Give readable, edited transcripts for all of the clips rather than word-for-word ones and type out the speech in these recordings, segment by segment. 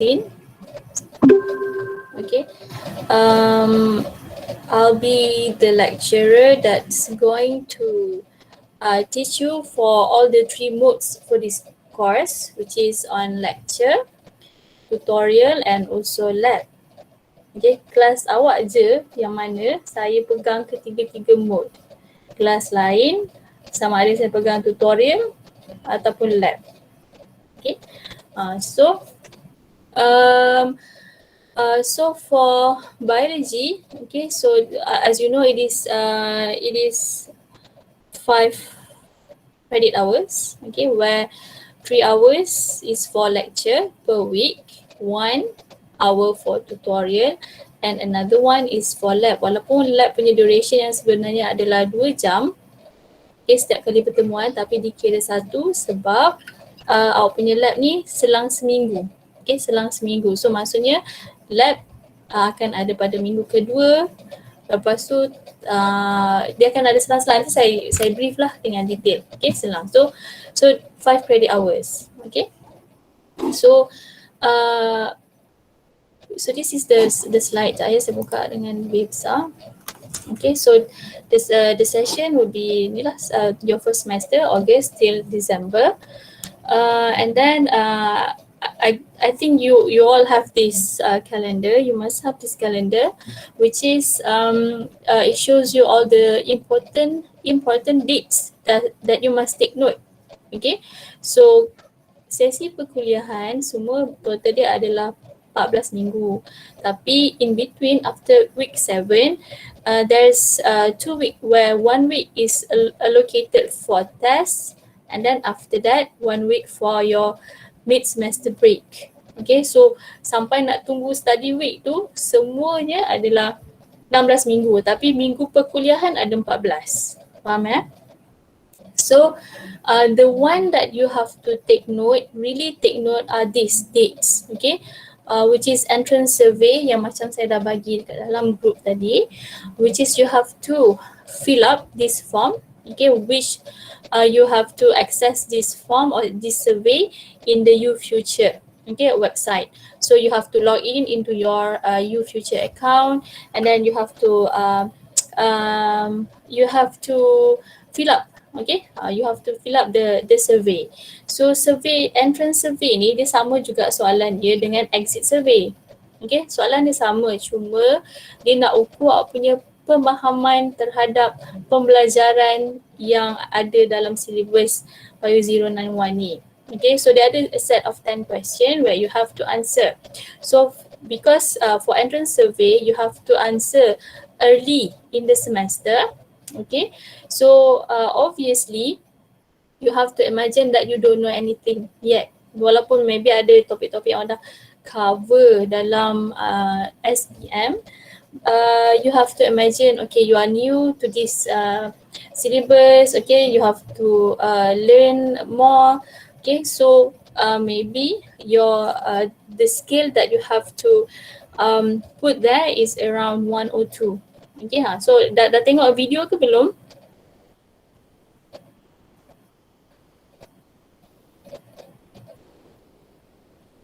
Okay. I'll be the lecturer that's going to teach you for all the 3 modes for this course, which is on lecture, tutorial and also lab. Okay, kelas awak je yang mana saya pegang ketiga-tiga mode. Kelas lain sama ada saya pegang tutorial ataupun lab. Okay, so for biology, okay, so as you know, it is 5 credit hours, okay, where 3 hours is for lecture per week, 1 hour for tutorial and another one is for lab. Walaupun lab punya duration yang sebenarnya adalah 2 jam, okay, setiap kali pertemuan, tapi dikira 1 sebab awak punya lab ni selang seminggu. Okay, selang seminggu. So maksudnya lab akan ada pada minggu kedua. Lepas tu dia akan ada selang-selang. Nanti saya brief lah dengan detail. Okay, selang. So 5 credit hours. Okay. So this is the slide. Saya buka dengan lebih besar. Okay, so the session will be inilah your first semester, August till December. And then I think you all have this calendar. You must have this calendar, which is it shows you all the important dates that you must take note. Okay, so sesi perkuliahan semua total dia adalah 14 minggu. Tapi in between, after week 7, there's 2 week where 1 week is allocated for tests, and then after that 1 week for your mid semester break. Okay, so sampai nak tunggu study week tu semuanya adalah 16 minggu, tapi minggu perkuliahan ada 14. Faham ya? So the one that you have to really take note are these dates, okay, which is entrance survey yang macam saya dah bagi dekat dalam group tadi, which is you have to fill up this form, okay, which you have to access this form or this survey in the UFuture, okay, website. So you have to log in into your UFuture account, and then you have to fill up. Okay, you have to fill up the survey. So entrance survey ni dia sama juga soalan dia dengan exit survey. Okay, soalan dia sama, cuma dia nak ukur awak punya pemahaman terhadap pembelajaran yang ada dalam syllabus BIO091 ni. Okay, so there ada a set of 10 question where you have to answer. So because for entrance survey, you have to answer early in the semester. Okay, so obviously you have to imagine that you don't know anything yet. Walaupun maybe ada topik-topik yang dah cover dalam SPM, you have to imagine, okay, you are new to this syllabus, okay, you have to learn more. Okay, so maybe your the skill that you have to put there is around 1 or 2. Okay, so dah tengok video ke belum?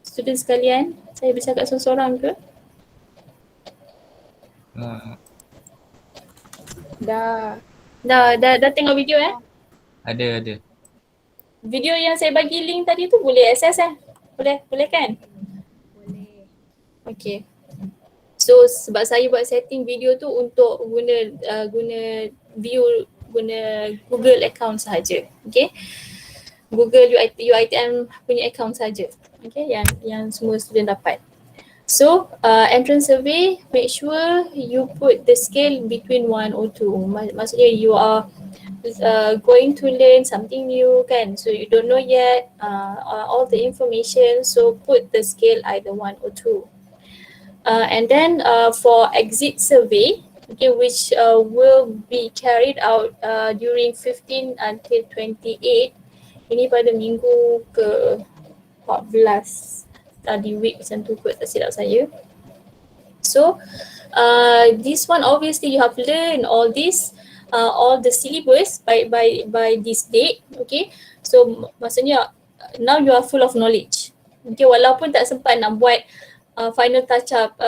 Student sekalian, saya bercakap seorang-seorang ke? Dah tengok video Ada. Video yang saya bagi link tadi tu boleh access Boleh kan? Boleh. Okay. So sebab saya buat setting video tu untuk guna Google account sahaja. Okay. Google UiTM punya account saja. Okay, yang semua student dapat. So entrance survey, make sure you put the scale between 1 or 2. Maksudnya you are going to learn something new kan, so you don't know yet all the information, so put the scale either 1 or 2. And then for exit survey, okay, which will be carried out during 15 until 28, ini pada minggu ke 14 study week macam tu kot, tak silap saya. So this one obviously you have learned all this, all the syllabus by this date, okay. So maksudnya now you are full of knowledge, Okay, walaupun tak sempat nak buat final touch up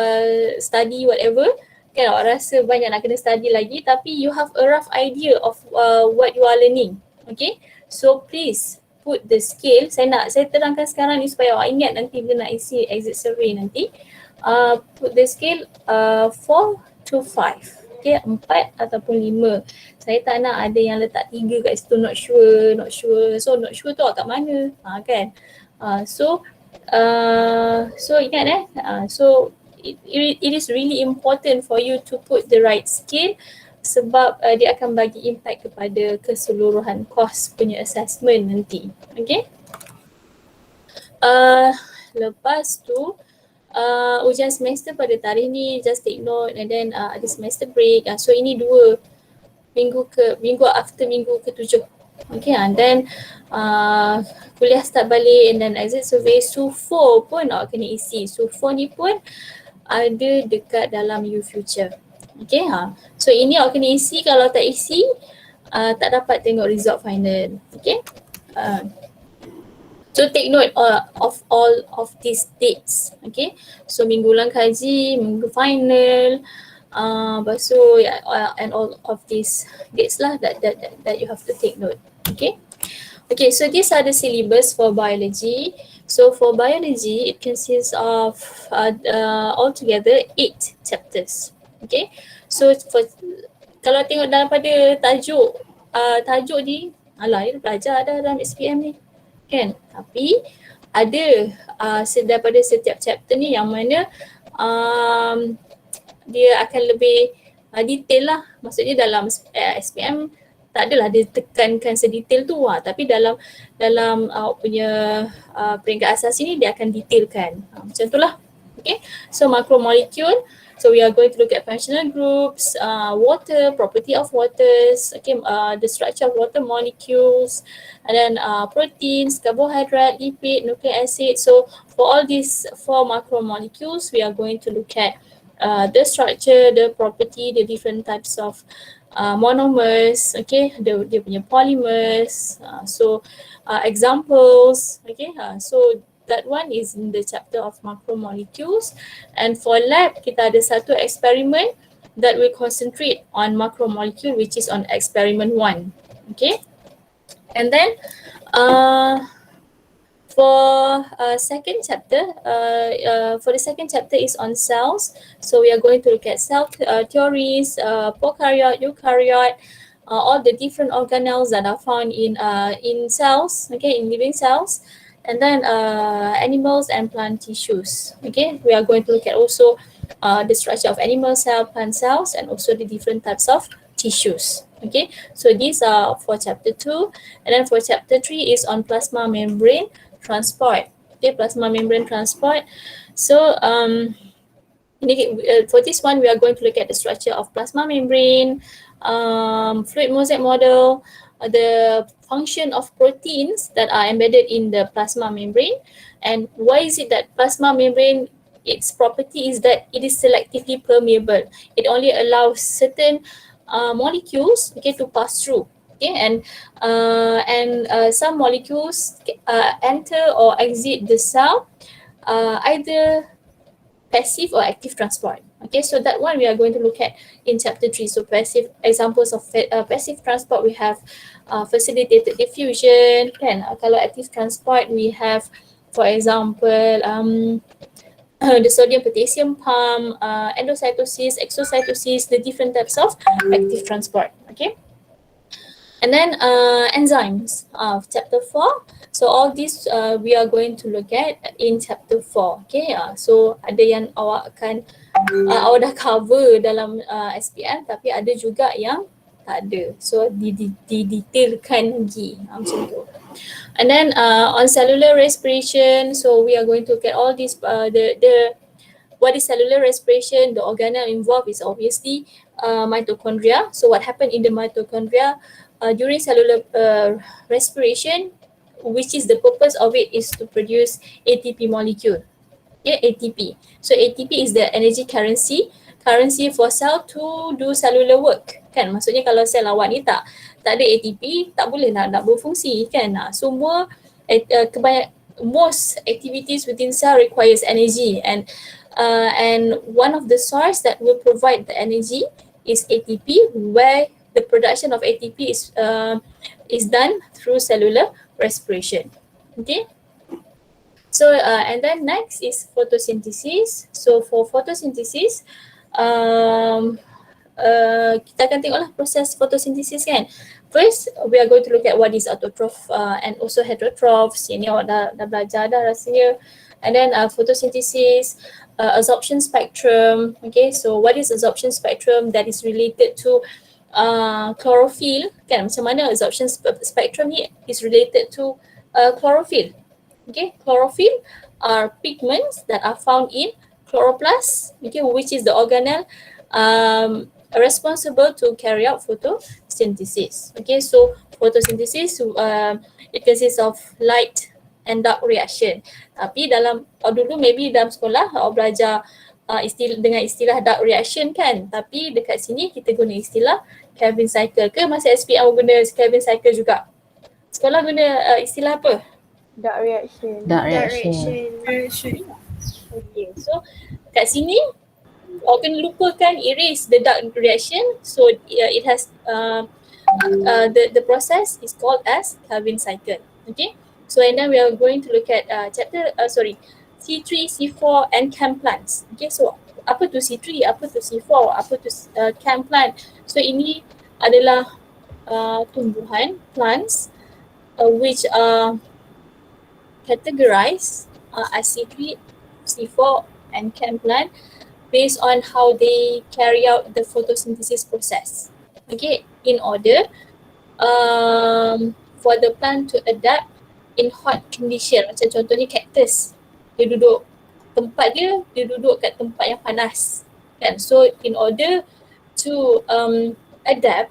study whatever, kan awak rasa banyak nak kena study lagi, tapi you have a rough idea of what you are learning. Okay, so please put the scale. Saya terangkan sekarang ni supaya awak ingat nanti bila nak isi exit survey nanti. Put the scale 4 to 5. Okay, 4 ataupun 5. Saya tak nak ada yang letak 3 kat situ, not sure. So not sure tu awak kat mana? Kan? So ingat so it is really important for you to put the right scale sebab dia akan bagi impact kepada keseluruhan course punya assessment nanti. Okay. Lepas tu ujian semester pada tarikh ni, just take note, and then ada semester break. So ini 2 minggu after minggu ke-7. Okay, and then kuliah start balik, and then exit survey. SU4 pun awak kena isi. SU4 ni pun ada dekat dalam U Future. Okay, so ini awak kena isi. Kalau tak isi, tak dapat tengok result final. Okay. So take note of all of these dates. Okay, so minggu ulang kaji, minggu final, lepas tu and all of these dates lah that you have to take note. Okay. Okay, so these are the syllabus for biology. So for biology, it consists of altogether 8 chapters. Okay, so kalau tengok daripada tajuk ni, alah, dia belajar dah dalam SPM ni, kan? Tapi ada daripada setiap chapter ni yang mana dia akan lebih detail lah. Maksudnya dalam SPM tak adalah dia tekankan sedetail tu, tapi dalam punya peringkat asas ni dia akan detailkan. Macam tu lah. Okay, so macromolecule. So we are going to look at functional groups, water, property of waters, okay, the structure of water molecules, and then proteins, carbohydrate, lipid, nucleic acid. So for all these 4 macromolecules, we are going to look at the structure, the property, the different types of monomers, okay, dia punya polymers, examples, okay, so that one is in the chapter of macromolecules. And for lab, kita ada satu experiment that will concentrate on macromolecule, which is on experiment 1, okay. And then for second chapter, for the second chapter is on cells. So we are going to look at cell theories, prokaryote, eukaryote, all the different organelles that are found in cells, okay, in living cells, and then animals and plant tissues. Okay, we are going to look at also the structure of animal cell, plant cells, and also the different types of tissues. Okay, so these are for chapter 2, and then for chapter 3 is on plasma membrane transport. Okay, plasma membrane transport. So for this one, we are going to look at the structure of plasma membrane, fluid mosaic model, the function of proteins that are embedded in the plasma membrane, and why is it that plasma membrane, its property is that it is selectively permeable. It only allows certain molecules, okay, to pass through. Okay, and some molecules enter or exit the cell either passive or active transport. Okay, so that one we are going to look at in chapter 3. So passive examples of passive transport, we have facilitated diffusion. Kan? Kalau active transport, we have, for example, the sodium potassium pump, endocytosis, exocytosis, the different types of active transport. Okay. And then enzymes, chapter 4. So all this we are going to look at in chapter 4. Okay, so ada yang awak akan awak dah cover dalam SPM, tapi ada juga yang tak ada. So didetailkan lagi macam tu. And then on cellular respiration, so we are going to look at all these the what is cellular respiration. The organelle involved is obviously mitochondria. So what happened in the mitochondria during cellular respiration, which is the purpose of it is to produce ATP molecule. Yeah, ATP. So ATP is the energy currency for cell to do cellular work. Kan, maksudnya kalau sel awak ni tak ada ATP, tak boleh nak berfungsi kan. Semua most activities within cell requires energy, and one of the source that will provide the energy is ATP, where the production of ATP is done through cellular respiration. Okay. So and then next is photosynthesis. So for photosynthesis, um, kita akan tengoklah proses photosynthesis kan. First, we are going to look at what is autotroph and also heterotrophs. Ini awak dah belajar dah rasanya. And then photosynthesis, absorption spectrum. Okay, so what is absorption spectrum? That is related to chlorophyll. Kan, macam mana absorption spectrum ni is related to chlorophyll. Okay, chlorophyll are pigments that are found in chloroplast, okay, which is the organelle responsible to carry out photosynthesis. Okay, so photosynthesis it consists of light and dark reaction. Tapi dulu maybe dalam sekolah awak belajar dengan istilah dark reaction kan, tapi dekat sini kita guna istilah Kelvin cycle. Ke masa SPM awak guna Kelvin cycle juga? Sekolah guna istilah apa? Dark reaction. Okay, so kat sini awak kena lupakan erase the dark reaction. So it has the process is called as Kelvin cycle. Okay, so and then we are going to look at C3, C4 and chem plants. Okay, so apa tu C3, apa tu C4, apa tu chem plant. So ini adalah tumbuhan, plants which are categorized as C3, C4 and chem plant based on how they carry out the photosynthesis process. Okay, in order for the plant to adapt in hot condition. Macam contohnya cactus, dia duduk kat tempat yang panas kan. So in order to adapt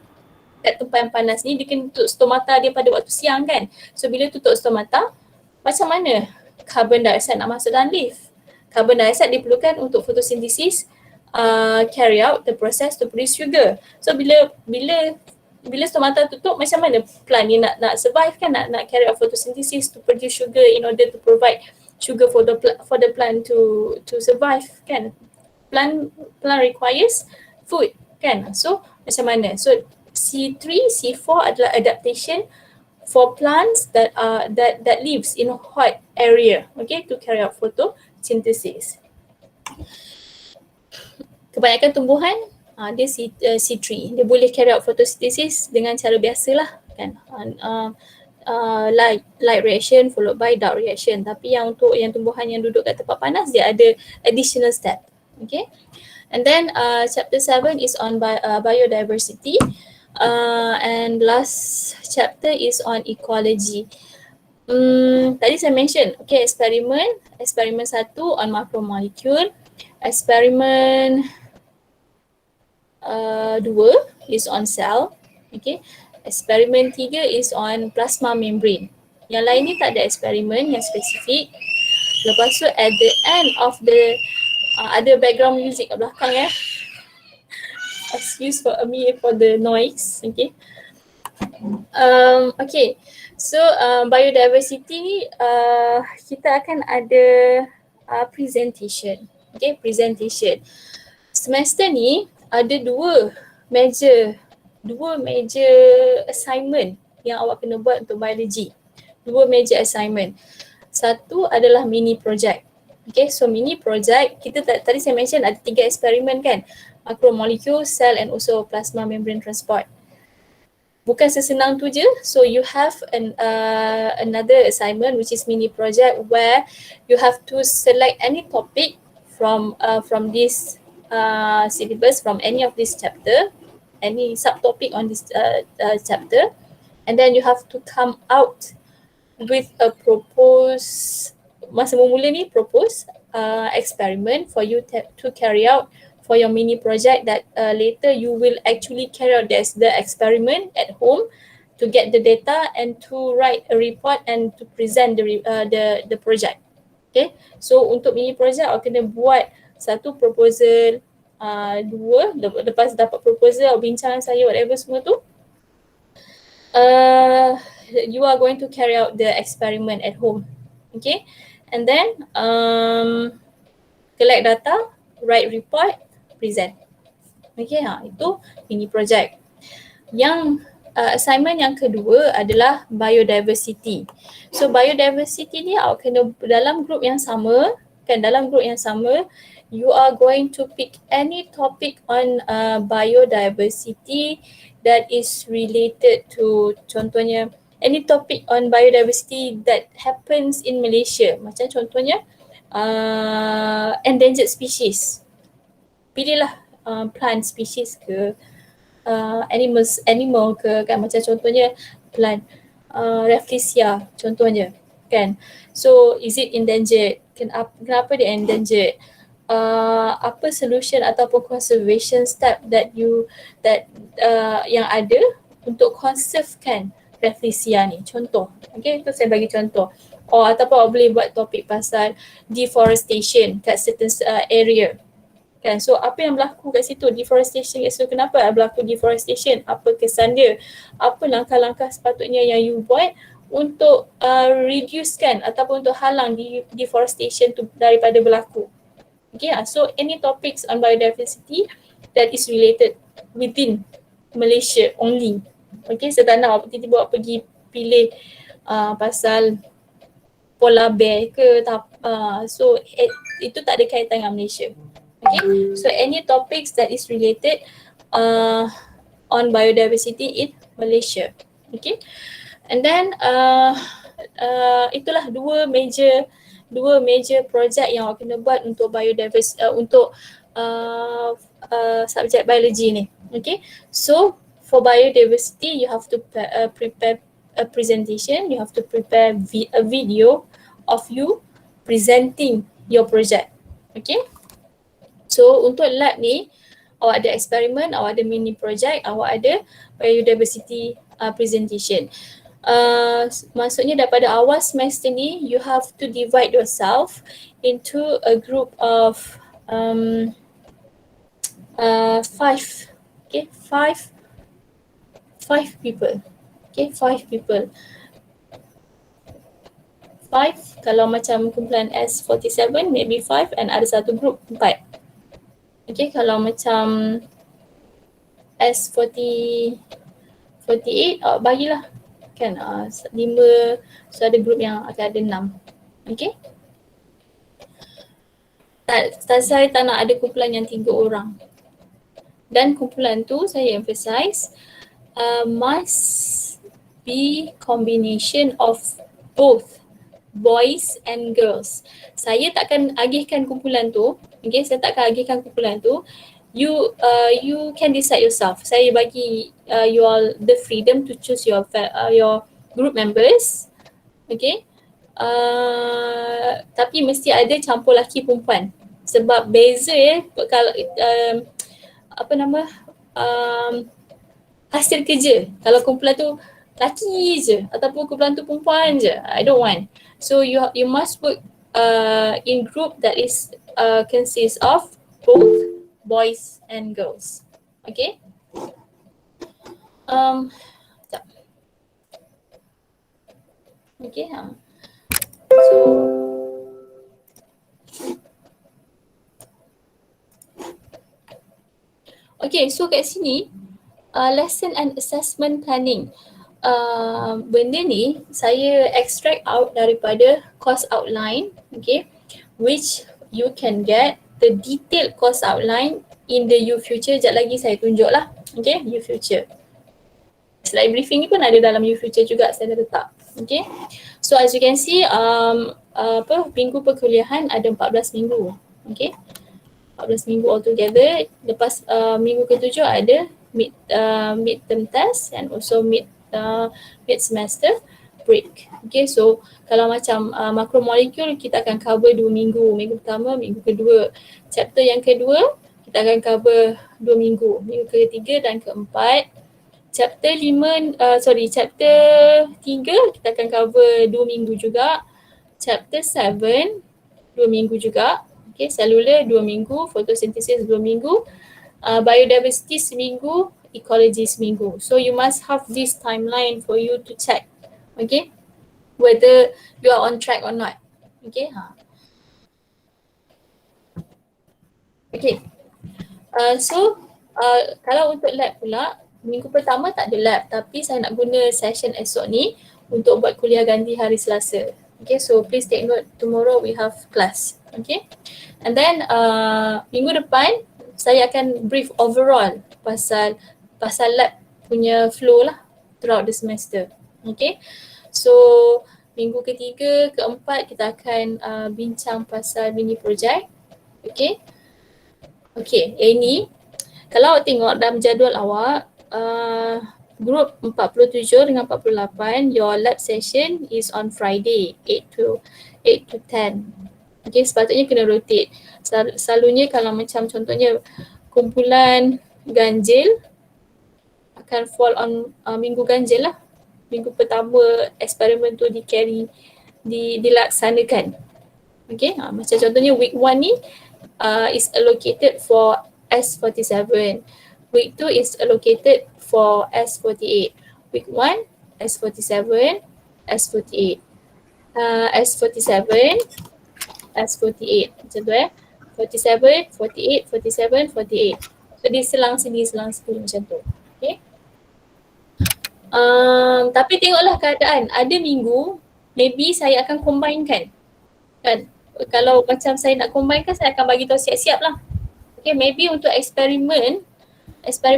kat tempat yang panas ni, dia kena tutup stomata dia pada waktu siang kan. So bila tutup stomata, macam mana carbon dioxide nak masuk dalam leaf? Carbon dioxide diperlukan untuk fotosintesis carry out the process to produce sugar. So bila stomata tutup, macam mana plant ni nak survive kan, nak carry out photosynthesis to produce sugar in order to provide sugar for the plant to survive kan. Plant requires food kan. So macam mana? So C3, C4 adalah adaptation for plants that lives in a hot area, okay, to carry out photosynthesis. Kebanyakan tumbuhan dia C3, dia boleh carry out photosynthesis dengan cara biasalah kan, light reaction followed by dark reaction. Tapi untuk yang tumbuhan yang duduk kat tempat panas, dia ada additional step, okay. And then chapter 7 is on biodiversity. And last chapter is on ecology. Tadi saya mention, okay, eksperimen 1 on macromolecule, eksperimen 2 is on cell, okay, eksperimen 3 is on plasma membrane. Yang lain ni tak ada eksperimen yang spesifik. Lepas tu at the end of the ada background music kat belakang ya. Excuse me for the noise, okay. Okay, so biodiversity kita akan ada presentation, okay, presentation. Semester ni ada dua major assignment yang awak kena buat untuk biology. Dua major assignment. Satu adalah mini project. Okay, so mini project kita tadi saya mention ada 3 eksperimen kan. Macromolecule, cell and also plasma membrane transport. Bukan sesenang tu je. So you have another assignment which is mini project where you have to select any topic from this syllabus, from any of this chapter, any subtopic on this chapter, and then you have to come out with a proposed, masa memula ni propose experiment for you to carry out for your mini project that later you will actually carry out the experiment at home to get the data and to write a report and to present the project. Okay, so untuk mini project awak kena buat satu proposal, dua, lepas dapat proposal, bincang saya whatever semua tu, you are going to carry out the experiment at home. Okay, and then collect data, write report, present. Okay, itu mini project. Yang assignment yang kedua adalah biodiversity. So biodiversity ni awak kena dalam group yang sama, kan, dalam group yang sama you are going to pick any topic on biodiversity that is related to, contohnya any topic on biodiversity that happens in Malaysia. Macam contohnya endangered species. Pilihlah plant species ke, animal ke, kan, macam contohnya plant rafflesia contohnya, kan. So is it endangered? Kenapa dia endangered? Apa solution ataupun conservation step that yang ada untuk conservekan rafflesia ni, contoh. Okay, itu saya bagi contoh. Ataupun boleh buat topik pasal deforestation kat certain area, kan. So apa yang berlaku kat situ, deforestation kat situ, kenapa berlaku deforestation, apa kesan dia, apa langkah-langkah sepatutnya yang you buat untuk reducekan ataupun untuk halang deforestation tu daripada berlaku. Okay, so any topics on biodiversity that is related within Malaysia only. Okay, saya tak nak tiba-tiba awak pergi pilih pasal polar bear ke, so itu tak ada kaitan dengan Malaysia. Okay, so any topics that is related on biodiversity in Malaysia. Okay, and then itulah dua major project yang awak kena buat untuk biodiversity, untuk subjek biologi ni. Okay, so for biodiversity you have to prepare a presentation, you have to prepare a video of you presenting your project. Okay, so untuk lab ni awak ada eksperimen, awak ada mini project, awak ada biodiversity presentation. Maksudnya daripada awal semester ni you have to divide yourself into a group of 5. Okay, 5 people. Okay, 5 people. 5, kalau macam kumpulan S47 maybe 5 and ada satu group 4. Okay, kalau macam S48 bagilah, kan, 5, so ada group yang akan ada 6. Okay, saya tak nak ada kumpulan yang 3 orang. Dan kumpulan tu saya emphasize must be combination of both boys and girls. Saya takkan agihkan kumpulan tu. Okay, saya takkan agihkan kumpulan tu. You can decide yourself. Saya bagi you all the freedom to choose your group members. Okay, tapi mesti ada campur lelaki perempuan. Sebab beza kalau hasil kerja. Kalau kumpulan tu lelaki je ataupun kumpulan tu perempuan je, I don't want. So you must work in group that is consists of both boys and girls. Okay. Okay. So okay, so kat sini lesson and assessment planning. Benda ni saya extract out daripada course outline, okay, which you can get the detailed course outline in the U-Future. Sekejap lagi saya tunjuk lah, okay, U-Future. Slide briefing ni pun ada dalam U-Future juga, saya dah letak. Okay, so as you can see minggu perkuliahan ada 14 minggu. Okay, 14 minggu altogether. Lepas minggu ke-7 ada mid-term test and also mid semester break. Okay, so kalau macam macromolekul kita akan cover 2 minggu. Minggu pertama, minggu kedua. Chapter yang kedua kita akan cover 2 minggu. Minggu ketiga dan keempat. Chapter 3 kita akan cover 2 minggu juga. Chapter 7 2 minggu juga. Okay, cellular 2 minggu, photosynthesis 2 minggu, biodiversity seminggu, ecology seminggu. So you must have this timeline for you to check. Okay. whether you are on track or not. Okay. Okay. Kalau untuk lab pula, minggu pertama tak ada lab, tapi saya nak guna session esok ni untuk buat kuliah ganti hari Selasa. Okay, so please take note, tomorrow we have class. Okay. And then minggu depan saya akan brief overall pasal lab punya flow lah throughout the semester. Okay. So minggu ketiga, keempat kita akan bincang pasal mini project. Okay. Okay, yang ini kalau awak tengok dalam jadual awak, group 47 dengan 48, your lab session is on Friday, 8 to 10. Okay, sepatutnya kena rotate. Selalunya kalau macam contohnya kumpulan ganjil akan fall on minggu ganjil lah. Minggu pertama eksperimen tu dilaksanakan. Okay, macam contohnya week 1 ni is allocated for S47. Week 2 is allocated for S48. Week 1, S47, S48. S47, S48. Macam tu 47, 48, 47, 48. So dia selang sini macam tu. Okay. Tapi tengoklah keadaan. Ada minggu, maybe saya akan combinekan. Kan? Kalau macam saya nak combine kan, saya akan bagi tahu siap-siap lah. Okay, maybe untuk eksperimen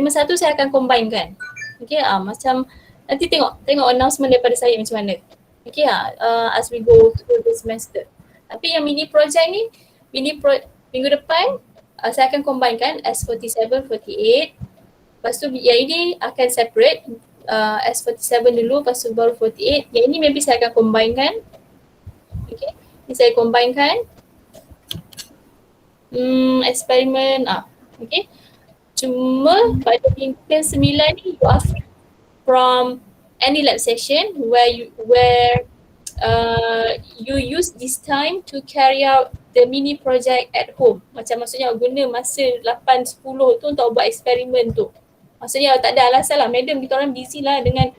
satu saya akan combine kan. Okay, macam nanti tengok announcement daripada saya macam mana. Okay, as we go through the semester. Tapi yang mini project ni, minggu depan saya akan combine kan S47, 48. Lepas tu yang ini akan separate, S47 dulu, lepas tu baru 48. Yang ini maybe saya akan combine kan. Okay. Saya combinekan eksperimen okay. Cuma pada minggu ke-9 ni you are free from any lab session where you use this time to carry out the mini project at home. Macam maksudnya guna masa 8-10 tu untuk buat eksperimen tu. Maksudnya tak ada alasan lah, madam kita orang busy lah dengan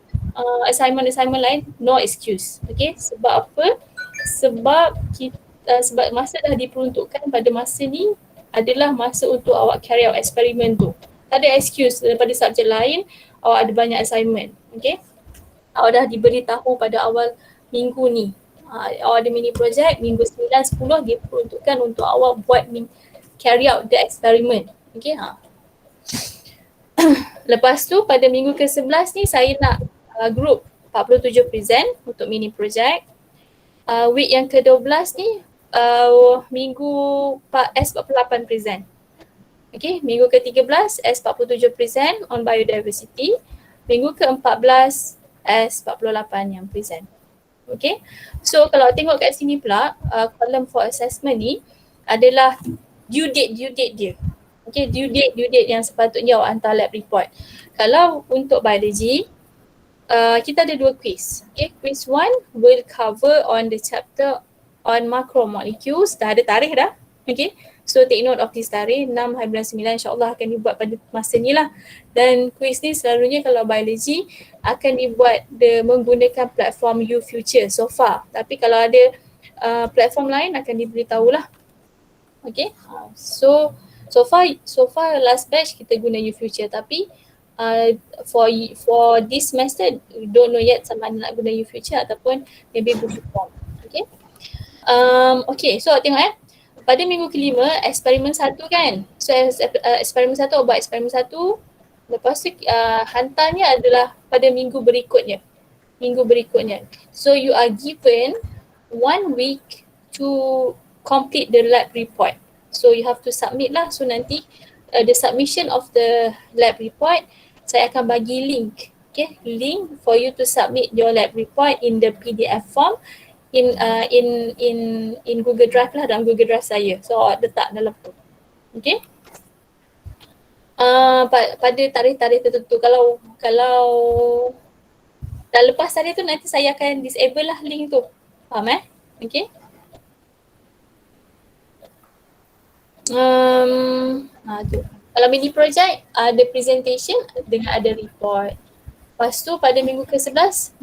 assignment lain, no excuse. Okay, sebab apa? Sebab masa dah diperuntukkan pada masa ni adalah masa untuk awak carry out eksperimen tu. Tak ada excuse daripada subjek lain awak ada banyak assignment. Okay, awak dah diberitahu pada awal minggu ni awak ada mini project, minggu 9-10 diperuntukkan untuk awak buat carry out the experiment. Okay, lepas tu pada minggu ke-11 ni saya nak group 47 present untuk mini project. Week yang ke-12 ni minggu S48 present. Okay, minggu ke-13 S47 present on biodiversity. Minggu ke-14 S48 yang present. Okay, so kalau tengok kat sini pula column for assessment ni adalah due date dia. Okay, due date yang sepatutnya awak hantar lab report. Kalau untuk biology, kita ada 2 quiz. Okay, quiz 1 will cover on the chapter on macromolecules. Dah ada tarikh dah. Okay, so take note of this tarikh 6/9 insyaAllah akan dibuat pada masa ni lah. Dan quiz ni selalunya kalau biology akan dibuat menggunakan platform UFuture so far. Tapi kalau ada platform lain akan diberitahu lah. Okay, so far last batch kita guna UFuture, tapi for this semester don't know yet sama ada nak guna UFuture ataupun maybe Google Form. Okay. Okay, so tengok pada minggu ke-5 eksperimen 1 kan. So eksperimen 1 buat eksperimen 1, lepas tu hantarnya adalah pada minggu berikutnya. So you are given 1 week to complete the lab report. So you have to submit lah. So nanti the submission of the lab report, saya akan bagi link. Okay, link for you to submit your lab report in the PDF form in Google Drive lah, dalam Google Drive saya. So awak letak dalam tu. Okay. Pada tarikh-tarikh tertentu, kalau dah lepas tarikh tu nanti saya akan disable lah link tu. Faham Okay. Tu. Kalau mini project ada presentation dengan ada report. Lepas tu pada minggu ke-11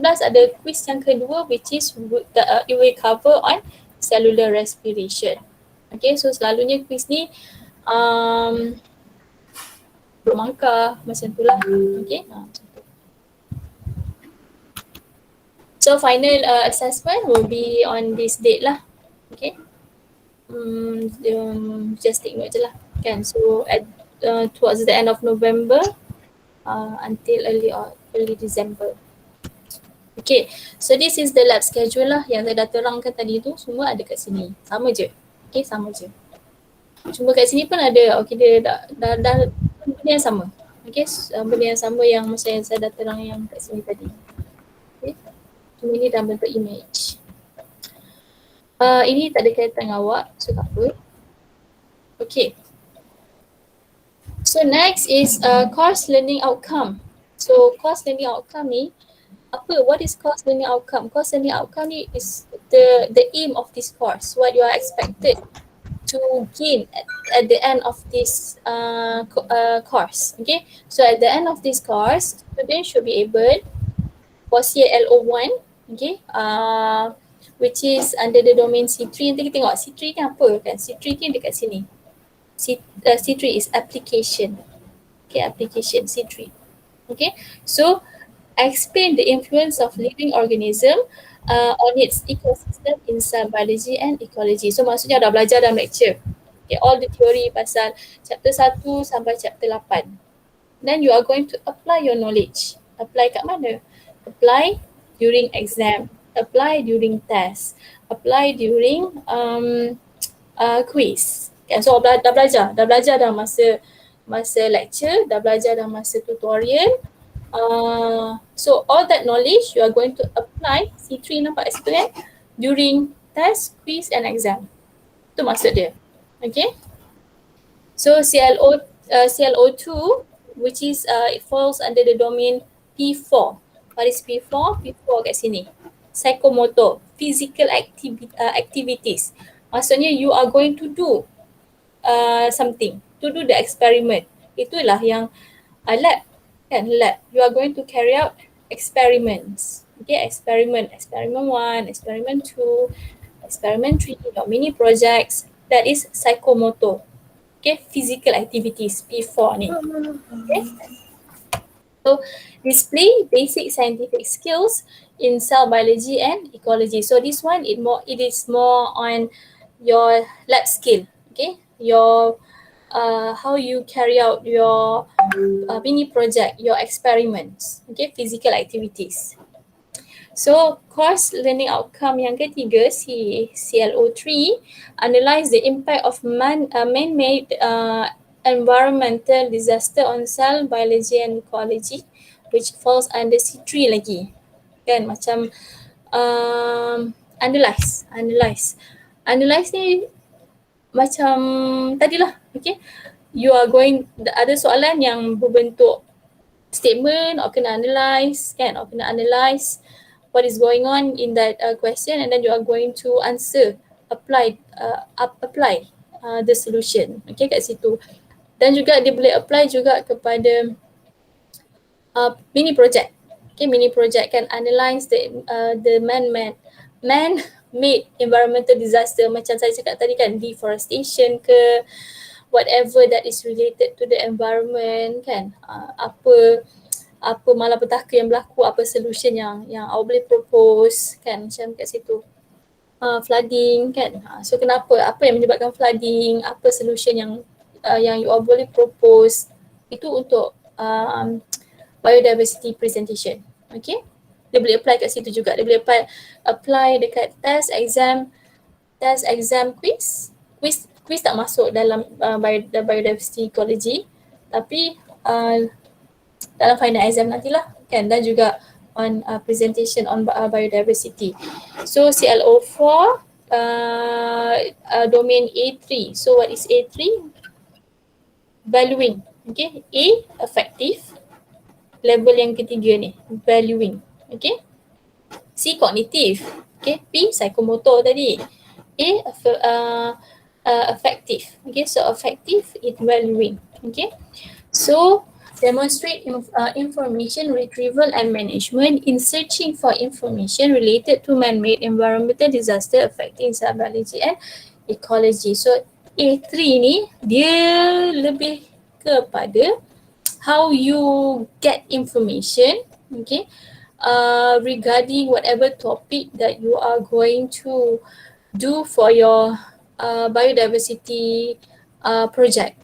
ada quiz yang kedua, which is it will cover on cellular respiration. Okay, so selalunya quiz ni bermangkah macam tu lah. Okay. So final assessment will be on this date lah. Okay. Just take note je lah. Kan. So at towards the end of November until early December. Okay. So this is the lab schedule lah yang saya dah terangkan tadi tu, semua ada kat sini. Sama je. Okay, sama je. Cuma kat sini pun ada. Okay, dia dah benda yang sama. Okay, benda yang sama yang macam yang saya dah terang yang kat sini tadi. Okay. Cuma ini dalam bentuk image. Ini tak ada kaitan dengan awak, so tak apa. Okay. So next is course learning outcome. So course learning outcome ni, what is course learning outcome? Course learning outcome ni is the aim of this course, what you are expected to gain at the end of this course. Okay, so at the end of this course, students should be able for CLO1, okay, which is under the domain C3. Nanti kita tengok C3 ni apa kan? C3 ni dekat sini. C3 is application. Okay, application C3. Okay, so explain the influence of living organism on its ecosystem in cell biology and ecology. So maksudnya dah belajar dalam lecture. Okay, all the theory pasal chapter 1 sampai chapter 8. Then you are going to apply your knowledge. Apply kat mana? Apply during exam, apply during test, apply during quiz. Okay, so dah belajar dalam masa lecture, dah belajar dalam masa tutorial. So all that knowledge you are going to apply C3 nampak kat situ kan, during test, quiz and exam. Itu maksud dia. Okay. So CLO2 which is it falls under the domain P4. What is P4? P4 kat sini. Psychomotor, physical activities. Maksudnya you are going to do something, to do the experiment. Itulah yang lab kan, lab. You are going to carry out experiments. Okay, experiment 1, experiment 2, experiment 3, your mini projects. That is psychomotor. Okay, physical activities, P4 ni. Okay. So display basic scientific skills in cell biology and ecology. So this one it is more on your lab skill. Okay, your how you carry out your mini project, your experiments. Okay, physical activities. So course learning outcome yang ketiga, CLO3, analyze the impact of man-made environmental disaster on cell biology and ecology, which falls under C3 lagi. Kan, macam analyze ni macam tadilah. Okay, you are going, ada soalan yang berbentuk statement, or kena analyze kan, or kena analyze what is going on in that question, and then you are going to answer, apply the solution. Okay, kat situ. Dan juga dia boleh apply juga kepada mini project. Okay, mini project can analyze the man-made environmental disaster, macam saya cakap tadi kan, deforestation ke, whatever that is related to the environment kan, apa malapetaka yang berlaku, apa solution yang awak boleh propose kan, macam kat situ. Flooding kan, so kenapa, apa yang menyebabkan flooding, apa solution yang you all boleh propose, itu untuk biodiversity presentation. Okay, dia boleh apply kat situ juga, dia boleh apply dekat test, exam, quiz tak masuk dalam biodiversity ecology, tapi dalam final exam nantilah kan, dan juga on presentation on biodiversity. So CLO4 domain A3. So what is A3? Valuing. Okay, A affective, level yang ketiga ni, valuing. Okay, C cognitive. Okay, P psychomotor tadi. A affective. Okay, so affective in valuing. Okay, so Demonstrate information retrieval and management in searching for information related to man-made environmental disaster affecting biology and ecology. So A3 ni dia lebih kepada how you get information, okay, regarding whatever topic that you are going to do for your biodiversity project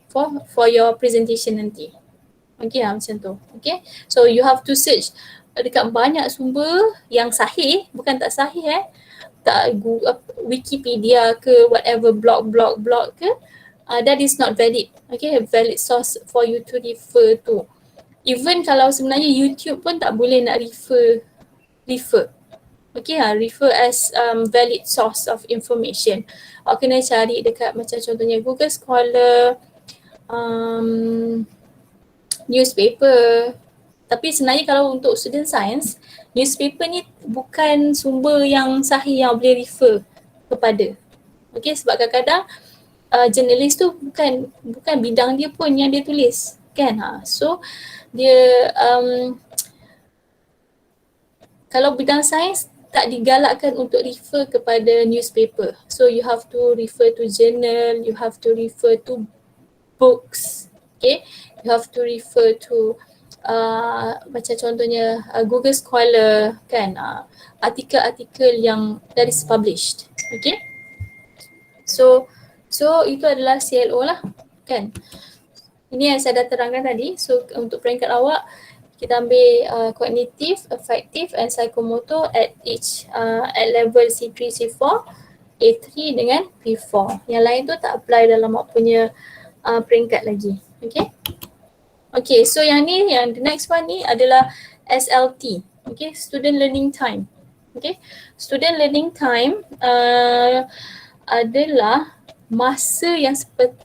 for your presentation nanti. Okay macam tu. Okay, so you have to search dekat banyak sumber yang sahih, bukan tak sahih tak Wikipedia ke whatever blog ke, that is not valid. Okay, valid source for you to refer to. Even kalau sebenarnya YouTube pun tak boleh nak refer. Okay, refer as valid source of information. Awak kena cari dekat macam contohnya Google Scholar, newspaper. Tapi sebenarnya kalau untuk student science, newspaper ni bukan sumber yang sahih yang boleh refer kepada. Okay, sebab kadang-kadang jurnalis tu bukan bidang dia pun yang dia tulis kan. So dia kalau bidang sains tak digalakkan untuk refer kepada newspaper. So you have to refer to journal, you have to refer to books, okay? You have to refer to macam contohnya Google Scholar kan, artikel-artikel yang that is published, okay? So itu adalah CLO lah kan. Ini yang saya dah terangkan tadi. So untuk peringkat awak kita ambil cognitive, affective and psychomotor at each at level C3, C4, A3 dengan P4. Yang lain tu tak apply dalam awak punya peringkat lagi. Okay. Okay, so yang ni, yang the next one ni adalah SLT. Okay, student learning time. Okay, student learning time adalah masa yang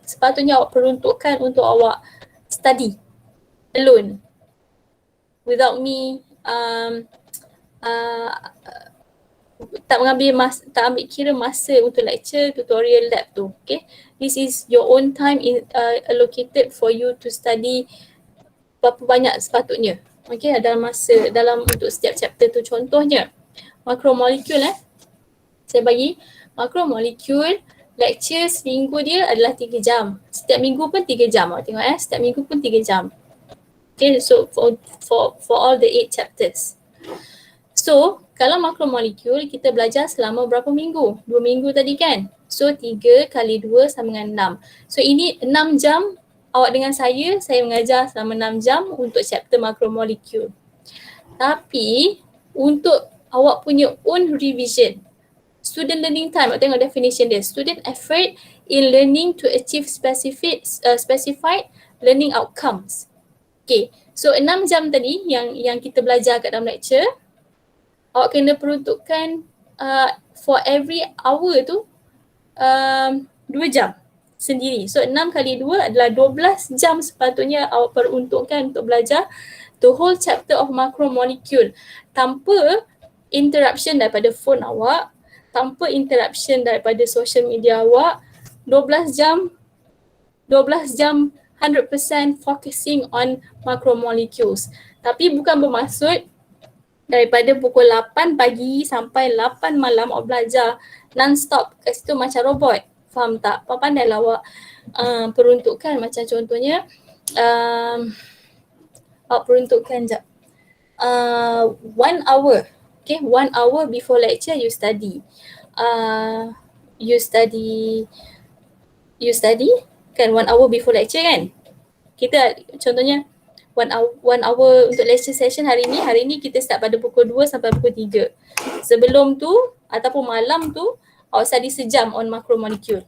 sepatutnya awak peruntukkan untuk awak study alone without me tak ambil kira masa untuk lecture, tutorial, lab tu. Okay, this is your own time allocated for you to study berapa banyak sepatutnya. Okay, dalam untuk setiap chapter tu. Contohnya macromolecule saya bagi macromolecule lecture seminggu dia adalah 3 jam. Setiap minggu pun 3 jam. Awak tengok setiap minggu pun 3 jam. Okay, so for all the 8 chapters. So kalau macromolecule kita belajar selama berapa minggu? 2 minggu tadi kan? So 3 kali 2 sama dengan 6. So ini 6 jam awak dengan saya mengajar selama 6 jam untuk chapter macromolecule. Tapi untuk awak punya own revision, student learning time, awak tengok definition dia, student effort in learning to achieve specified learning outcomes. Okay, so 6 jam tadi yang kita belajar kat dalam lecture, awak kena peruntukkan for every hour tu 2 jam sendiri. So 6 kali 2 adalah 12 jam sepatutnya awak peruntukkan untuk belajar the whole chapter of macromolecule tanpa interruption daripada phone awak, tanpa interruption daripada social media awak. 12 jam 100% focusing on macromolecules. Tapi bukan bermaksud daripada pukul 8 pagi sampai 8 malam awak belajar non-stop kat situ macam robot. Faham tak? Pandailah awak peruntukkan macam contohnya awak peruntukkan 1 hour. Okay, 1 hour before lecture you study. You study kan 1 hour before lecture kan? Kita contohnya 1 hour untuk lecture session hari ni kita start pada pukul 2 sampai pukul 3. Sebelum tu ataupun malam tu awak study sejam on macromolecule.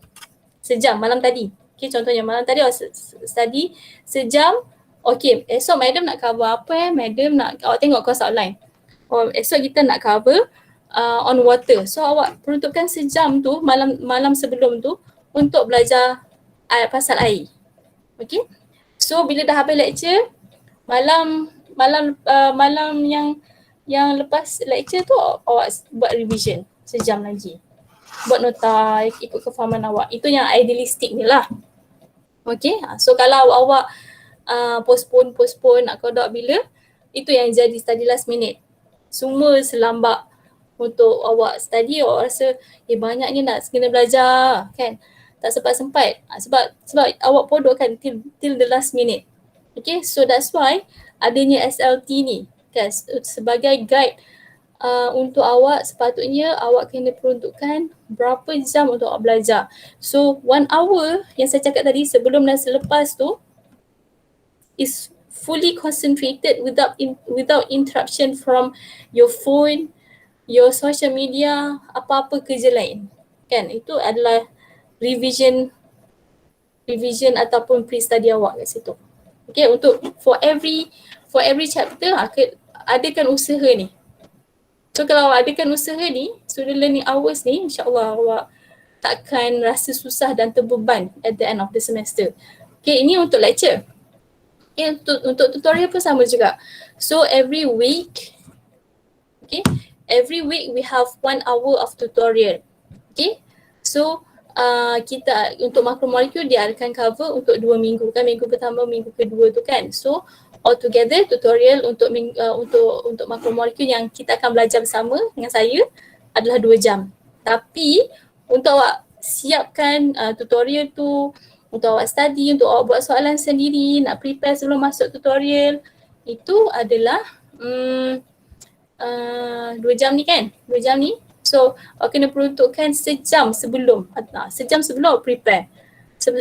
Sejam malam tadi. Okay, contohnya malam tadi awak study sejam. Okay, esok madam nak cover apa madam nak, awak tengok course outline. Esok kita nak cover on water. So awak peruntukkan sejam tu malam sebelum tu untuk belajar pasal air. Okay. So bila dah habis lecture, malam yang lepas lecture tu awak buat revision sejam lagi. Buat nota ikut kefahaman awak. Itu yang idealistik ni lah. Okay. So kalau awak postpone nak kodok bila, itu yang jadi study last minute. Semua selambak untuk awak study, awak rasa banyaknya nak kena belajar kan, tak sempat-sempat sebab awak podok kan till the last minute. Okay, so that's why adanya SLT ni kan, sebagai guide untuk awak. Sepatutnya awak kena peruntukkan berapa jam untuk awak belajar. So 1 hour yang saya cakap tadi sebelum dan selepas tu is fully concentrated without interruption from your phone, your social media, apa-apa kerja lain. Kan, itu adalah revision ataupun pre-study awak kat situ. Okay, untuk for every chapter adakan usaha ni. So kalau awak adakan usaha ni, student learning hours ni, insyaAllah awak takkan rasa susah dan terbeban at the end of the semester. Okay, ini untuk lecture. Okay, untuk tutorial pun sama juga. So every week we have 1 hour of tutorial. Okay, so kita untuk makromolekul dia akan cover untuk 2 minggu kan, minggu pertama, minggu kedua tu kan. So altogether tutorial untuk makromolekul yang kita akan belajar bersama dengan saya adalah 2 jam. Tapi untuk awak siapkan tutorial tu, untuk awak study, untuk awak buat soalan sendiri, nak prepare sebelum masuk tutorial, itu adalah 2 jam ni kan, 2 jam ni. So awak kena peruntukkan sejam sebelum awak prepare.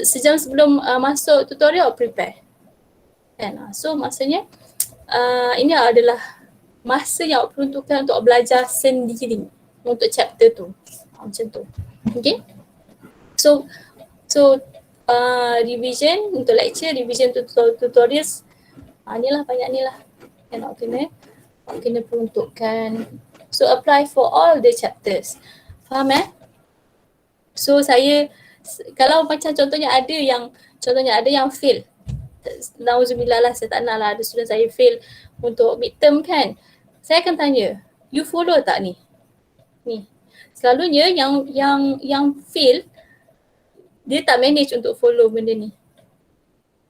Sejam sebelum masuk tutorial awak prepare kan. So maksudnya ini adalah masa yang awak peruntukkan untuk awak belajar sendiri untuk chapter tu. Macam tu. Okay. So revision untuk lecture, revision untuk tutorials, inilah banyak ni lah yang awak kena peruntukkan. So apply for all the chapters. Faham So saya, kalau macam contohnya ada yang fail, nauzubillah lah, saya tak nak lah ada student saya fail untuk midterm kan. Saya akan tanya, you follow tak ni? Selalunya yang fail dia tak manage untuk follow benda ni.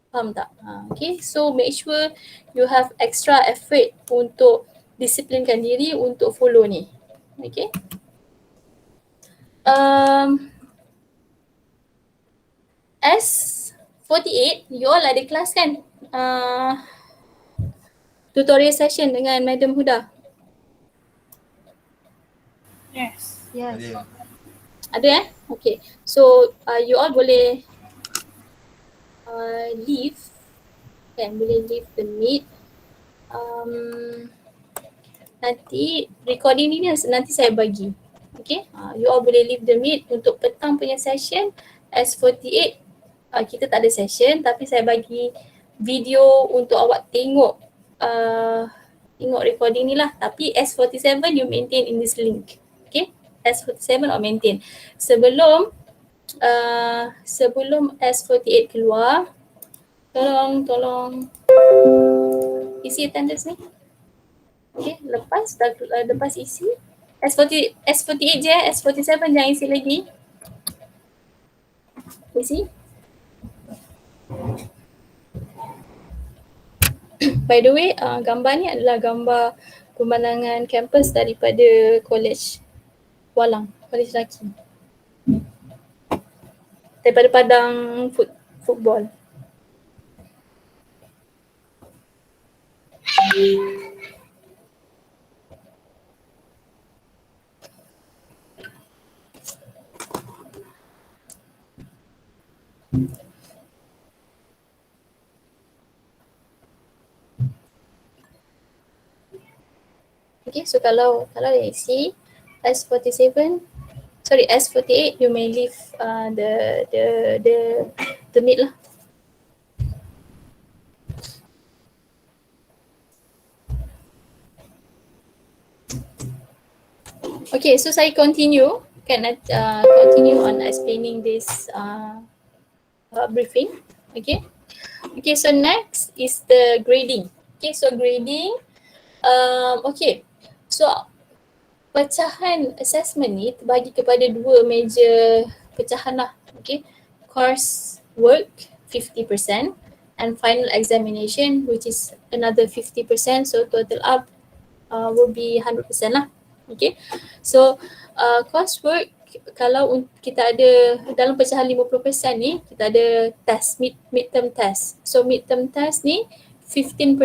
Faham tak? Okay, so make sure you have extra effort untuk disiplinkan diri untuk follow ni. Okay. S48, you all ada kelas kan? Tutorial session dengan Madam Huda. Yes. Ada Okay. So you all boleh leave kan, boleh leave the meet. Nanti recording ni nanti saya bagi. Okay, you all boleh leave the meet. Untuk petang punya session S48 kita tak ada session, tapi saya bagi video untuk awak tengok recording ni lah. Tapi S47 you maintain in this link. Okay, S47 awak maintain. Sebelum S48 keluar, tolong isi attendance ni. Okay, lepas isi S48 je, S47 jangan isi lagi. Isi. By the way, gambar ni adalah gambar pemandangan kampus daripada College Walang, College lelaki. Daripada padang football. Okay, so kalau isi S48 you may leave the meet lah. Okay, so saya continue on explaining this briefing. Okay, so next is the grading. Okay, so grading, so pecahan assessment ni terbagi kepada 2 major pecahan lah. Okay, course work 50% and final examination, which is another 50%. So total up will be 100% lah. Okay. So coursework, kalau kita ada dalam pecahan 50% ni, kita ada test, midterm test. So midterm test ni 15%.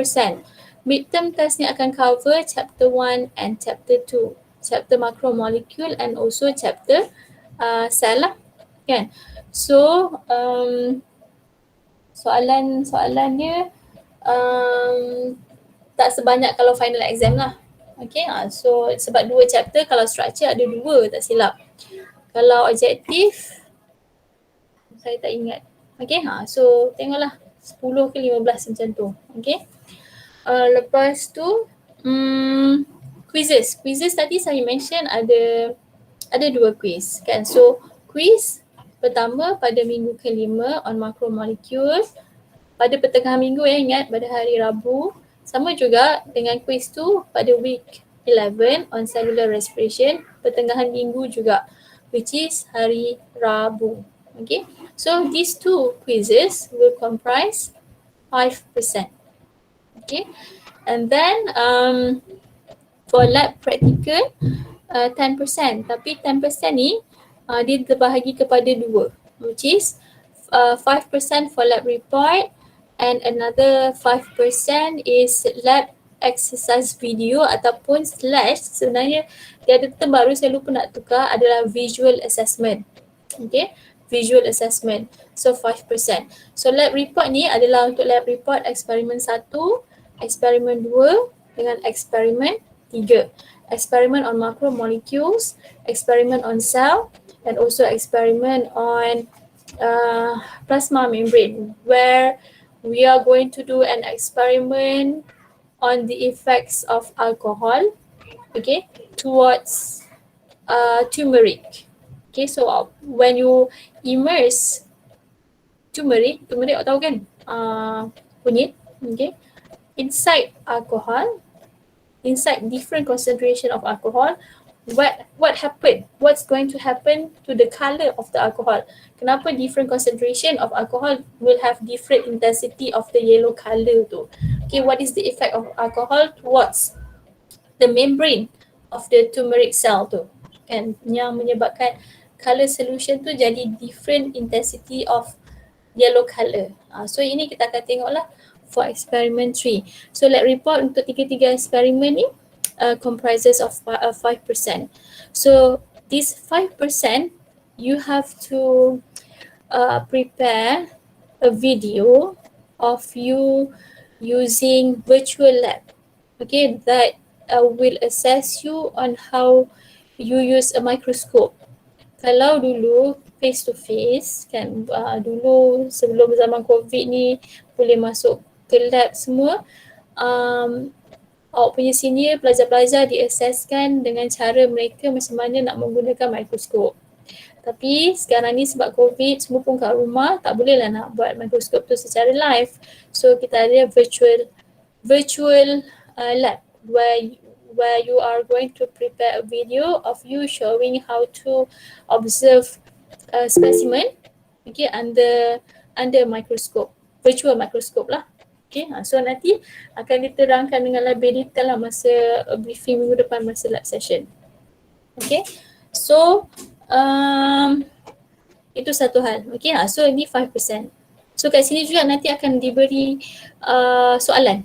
Midterm test ni akan cover chapter 1 and chapter 2. Chapter macromolecule and also chapter cell lah. Kan? So soalan dia tak sebanyak kalau final exam lah. Okay, so sebab 2 chapter, kalau structure ada 2 tak silap. Kalau objektif, saya tak ingat. Okay, so tengoklah 10 ke 15 macam tu. Okay, lepas tu quizzes. Quizzes tadi saya mention ada 2 quiz kan. So quiz pertama pada minggu ke-5 on macromolecule, pada pertengahan minggu ingat, pada hari Rabu. Sama juga dengan quiz tu pada week 11 on cellular respiration, pertengahan minggu juga, which is hari Rabu. Okay, so these 2 quizzes will comprise 5%. Okay, and then for lab practical 10%, tapi 10% ni dia terbahagi kepada 2, which is 5% for lab report and another 5% is lab exercise video ataupun slash, sebenarnya dia ada term baru saya lupa nak tukar, adalah visual assessment. Okay, visual assessment. So 5%. So lab report ni adalah untuk lab report eksperimen 1, eksperimen 2 dengan eksperimen 3. Eksperimen on macromolecules, eksperimen on cell, and also experiment on plasma membrane, where we are going to do an experiment on the effects of alcohol, okay, towards turmeric. Okay, so when you immerse turmeric tahu kan, kunyit, okay, inside alcohol, inside different concentration of alcohol, what happened? What's going to happen to the color of the alcohol? Kenapa different concentration of alcohol will have different intensity of the yellow color tu? Okay, what is the effect of alcohol towards the membrane of the turmeric cell tu? Kan, yang menyebabkan color solution tu jadi different intensity of yellow color. So ini kita akan tengoklah for experiment 3. So lab report untuk 3 eksperimen ni comprises of 5%. So this 5%, you have to prepare a video of you using virtual lab, okay, that will assess you on how you use a microscope. Kalau dulu face to face kan, dulu sebelum zaman COVID ni boleh masuk ke lab semua, awak punya senior pelajar-pelajar diassesskan dengan cara mereka macam mana nak menggunakan mikroskop. Tapi sekarang ni sebab COVID, semua pun kat rumah, tak bolehlah nak buat mikroskop tu secara live. So kita ada virtual lab where you are going to prepare a video of you showing how to observe a specimen, okay, under microscope, virtual microscope lah. Okay, so nanti akan diterangkan dengan lebih detail lah masa briefing minggu depan masa lab session. Okay, so itu satu hal. Okay, so ini 5%. So kat sini juga nanti akan diberi soalan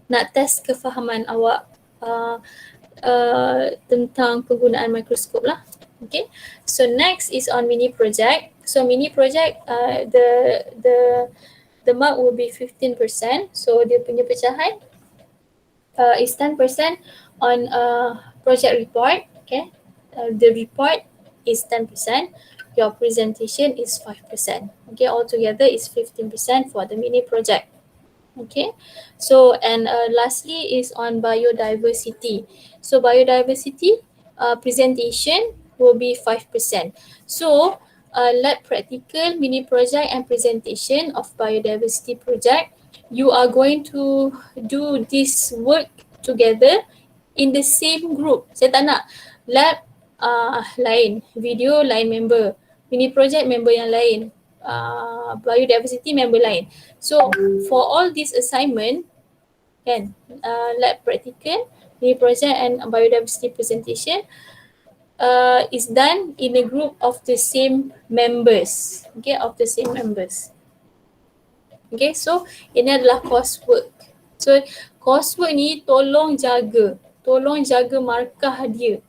nak test kefahaman awak tentang penggunaan mikroskop lah. Okay, so next is on mini project. So mini project, the mark will be 15%. So dia punya pecahan is 10% on project report. Okay, the report is 10%. Your presentation is 5%. Okay, altogether is 15% for the mini project. Okay, so and lastly is on biodiversity. So biodiversity presentation will be 5%. So lab practical, mini project and presentation of biodiversity project, you are going to do this work together in the same group. Saya tak nak lab lain, video lain member, mini project member yang lain. biodiversity member lain. So for all these assignment kan, lab practical, mini project and biodiversity presentation is done in a group of the same members. Okay, of the same members. Okay, so ini adalah coursework. So coursework ni tolong jaga markah dia.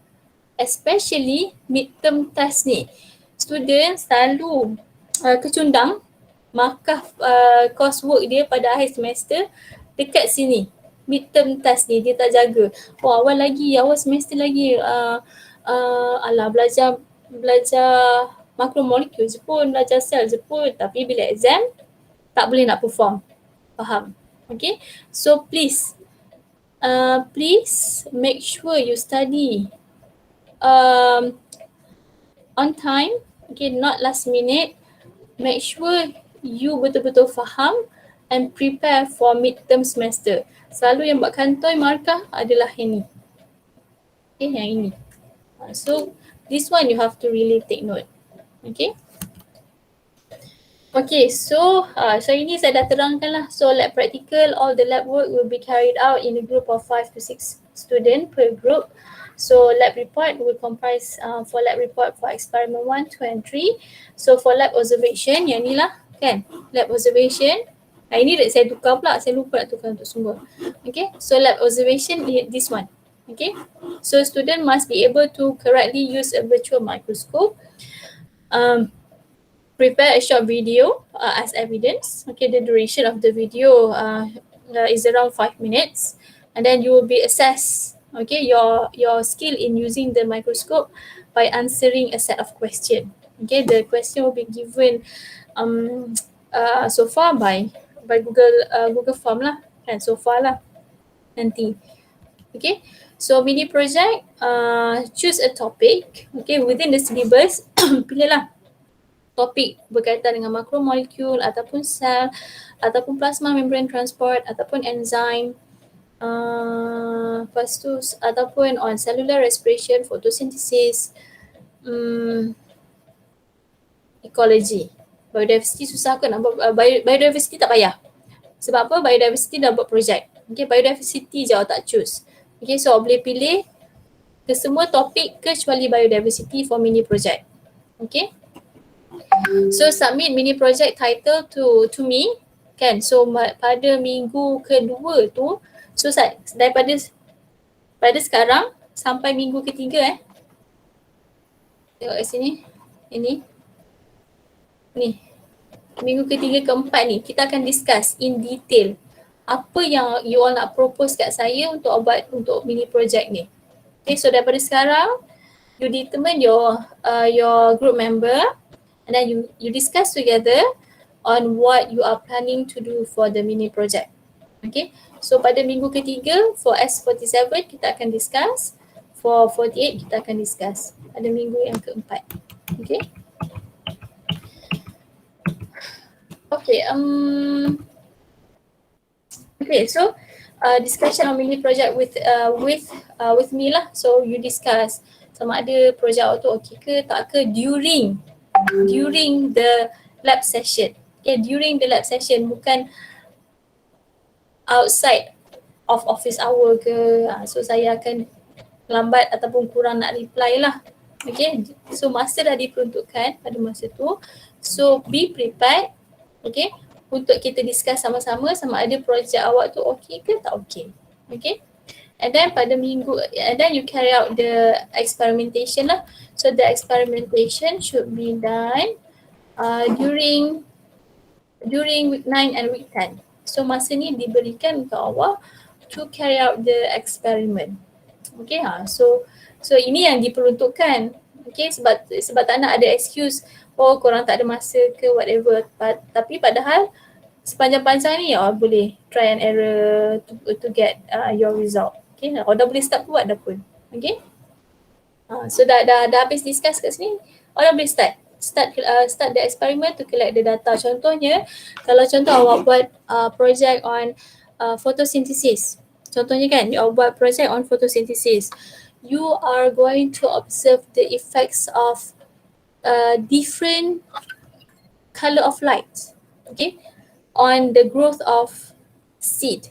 Especially midterm test ni. Student selalu kecundang markah coursework dia pada akhir semester dekat sini. Midterm test ni dia tak jaga. Oh awal semester lagi alah belajar makromolekul je pun, belajar sel je pun, tapi bila exam tak boleh nak perform. Faham? Okay? So please make sure you study on time, okay, not last minute. Make sure you betul-betul faham and prepare for midterm semester. Selalu yang buat kantoi markah adalah yang ni. Okay, yang ini. So this one you have to really take note. Okay. Okay, so ini saya dah terangkan lah. So lab practical, all the lab work will be carried out in a group of 5 to 6 students per group. So lab report will comprise for lab report for experiment 1, 2 and 3. So for lab observation, yang ni lah kan, lab observation. Ini saya tukar pula, saya lupa nak tukar untuk sungguh. Okay, so lab observation, this one. Okay, so student must be able to correctly use a virtual microscope. Prepare a short video as evidence. Okay, the duration of the video is around 5 minutes, and then you will be assessed, okay, your skill in using the microscope by answering a set of questions. Okay, the question will be given so far by Google Form lah, kan, so far lah nanti. Okay, so mini project, choose a topic, okay, within the syllabus. Pilih lah topik berkaitan dengan makromolekul ataupun sel ataupun plasma membrane transport ataupun enzim, lepas tu ataupun on cellular respiration, photosynthesis, ecology. Biodiversity susah kot nak buat, biodiversity tak payah. Sebab apa? Biodiversity dah buat projek. Okay, biodiversity je awak tak choose. Okay, so awak boleh pilih ke semua topik kecuali biodiversity for mini project. Okay. So submit mini project title to me, kan. So pada minggu kedua tu, so daripada sekarang sampai minggu ketiga tengok kat sini, ini ni minggu ketiga keempat ni kita akan discuss in detail apa yang you all nak propose kat saya untuk buat untuk mini project ni. Okay, so daripada sekarang you determine your group member, and then you discuss together on what you are planning to do for the mini project. Okay, so pada minggu ketiga for S47 kita akan discuss, for 48 kita akan discuss pada minggu yang keempat. Okay. Okay, okay, so discussion on mini project with me lah. So you discuss sama ada projek awak tu okay ke tak ke during the lab session. Okay, during the lab session, bukan outside of office hour ke. So saya akan lambat ataupun kurang nak reply lah. Okay, so masa dah diperuntukkan pada masa tu. So be prepared, okay, untuk kita discuss sama-sama sama ada projek awak tu okay ke tak okay. Okay, and then pada minggu, and then you carry out the experimentation lah. So the experimentation should be done during week 9 and week 10. So masa ni diberikan untuk awak to carry out the experiment. Okay, so ini yang diperuntukkan. Okay, sebab tak nak ada excuse, oh korang tak ada masa ke whatever. Tapi padahal sepanjang-panjang ni awak boleh try and error to get your result. Okay, kalau dah boleh start buat dah pun. Okay, so dah habis discuss kat sini, awak dah boleh start the experiment to collect the data. Contohnya, kalau contoh awak buat project on photosynthesis. Contohnya kan, awak buat project on photosynthesis. You are going to observe the effects of different color of light, okay, on the growth of seed.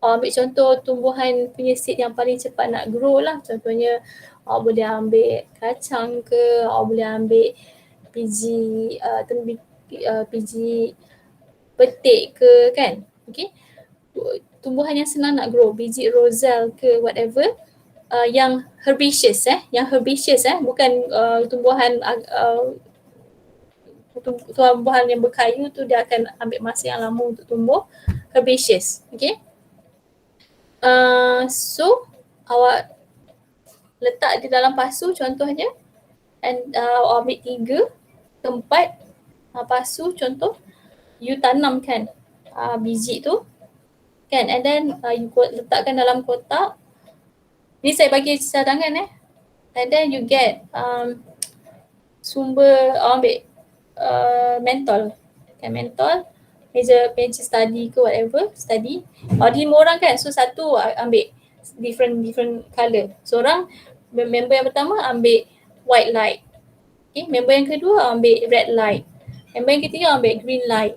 Ambil contoh tumbuhan punya seed yang paling cepat nak grow lah. Contohnya boleh ambil kacang ke, boleh ambil biji biji petik ke kan. Okay. Tumbuhan yang senang nak grow, biji roselle ke whatever, yang herbaceous bukan tumbuhan yang berkayu tu dia akan ambil masa yang lama untuk tumbuh. Herbaceous, okay. So awak letak di dalam pasu contohnya, and ambil 3 ke 4 pasu contoh, you tanamkan biji tu kan, and then you letakkan dalam kotak. Ni saya bagi cadangan and then you get sumber, ambil mentol kan, mentol, meja study ke whatever, study. Ada 5 orang kan, so satu ambil different colour. Seorang member yang pertama ambil white light, okay. Member yang kedua ambil red light, member yang ketiga ambil green light,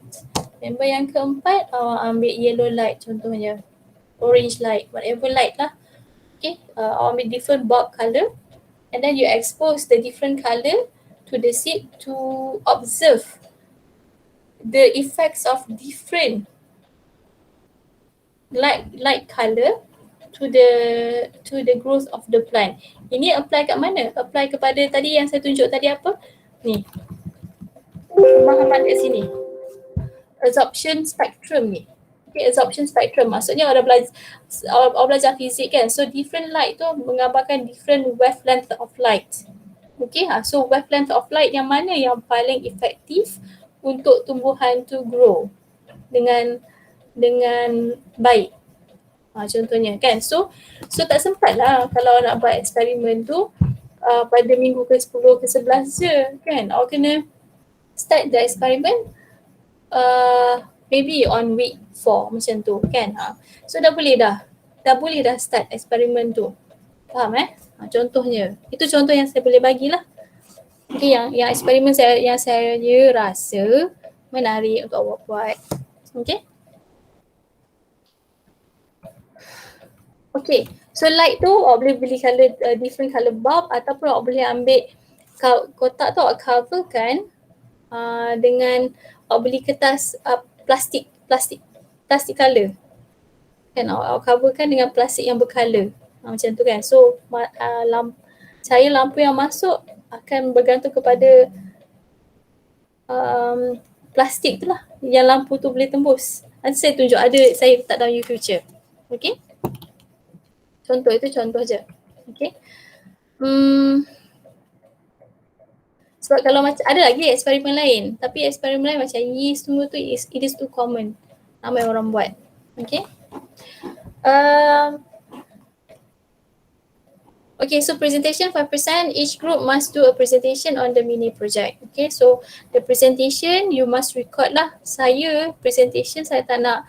member yang keempat ambil yellow light contohnya, orange light, whatever light lah, okay. Ambil different bulb colour and then you expose the different colour to the seed to observe the effects of different light colour to the growth of the plant. Ini apply kat mana? Apply kepada tadi yang saya tunjuk tadi apa? Ni. Pemahaman kat sini. Absorption spectrum ni. Okay, absorption spectrum maksudnya orang belajar fizik kan. So different light tu menggambarkan different wavelength of light. Okay, so wavelength of light yang mana yang paling efektif untuk tumbuhan tu grow dengan baik. Contohnya kan. So tak sempat lah kalau nak buat eksperimen tu pada minggu ke-10 ke-11 je kan. Awak kena start the experiment maybe on week 4 macam tu kan. So dah boleh dah start eksperimen tu. Faham contohnya. Itu contoh yang saya boleh bagilah. Okay, yang eksperimen yang saya rasa menarik untuk awak buat. Okay. Okay, so light tu awak boleh beli different colour bulb ataupun awak boleh ambil kotak tu awak coverkan dengan awak beli kertas plastik colour kan, awak coverkan dengan plastik yang bercolour macam tu kan. So cahaya lampu yang masuk akan bergantung kepada plastik tu lah yang lampu tu boleh tembus. Nanti saya tunjuk, saya letak dalam future. Okay. Contoh je. Okay. Sebab kalau macam ada lagi eksperimen lain, tapi eksperimen lain macam yeast semua tu it is too common. Ramai orang buat. Okay. Okay, so presentation 5%, each group must do a presentation on the mini project. Okay, so the presentation you must record lah. Saya presentation saya tak nak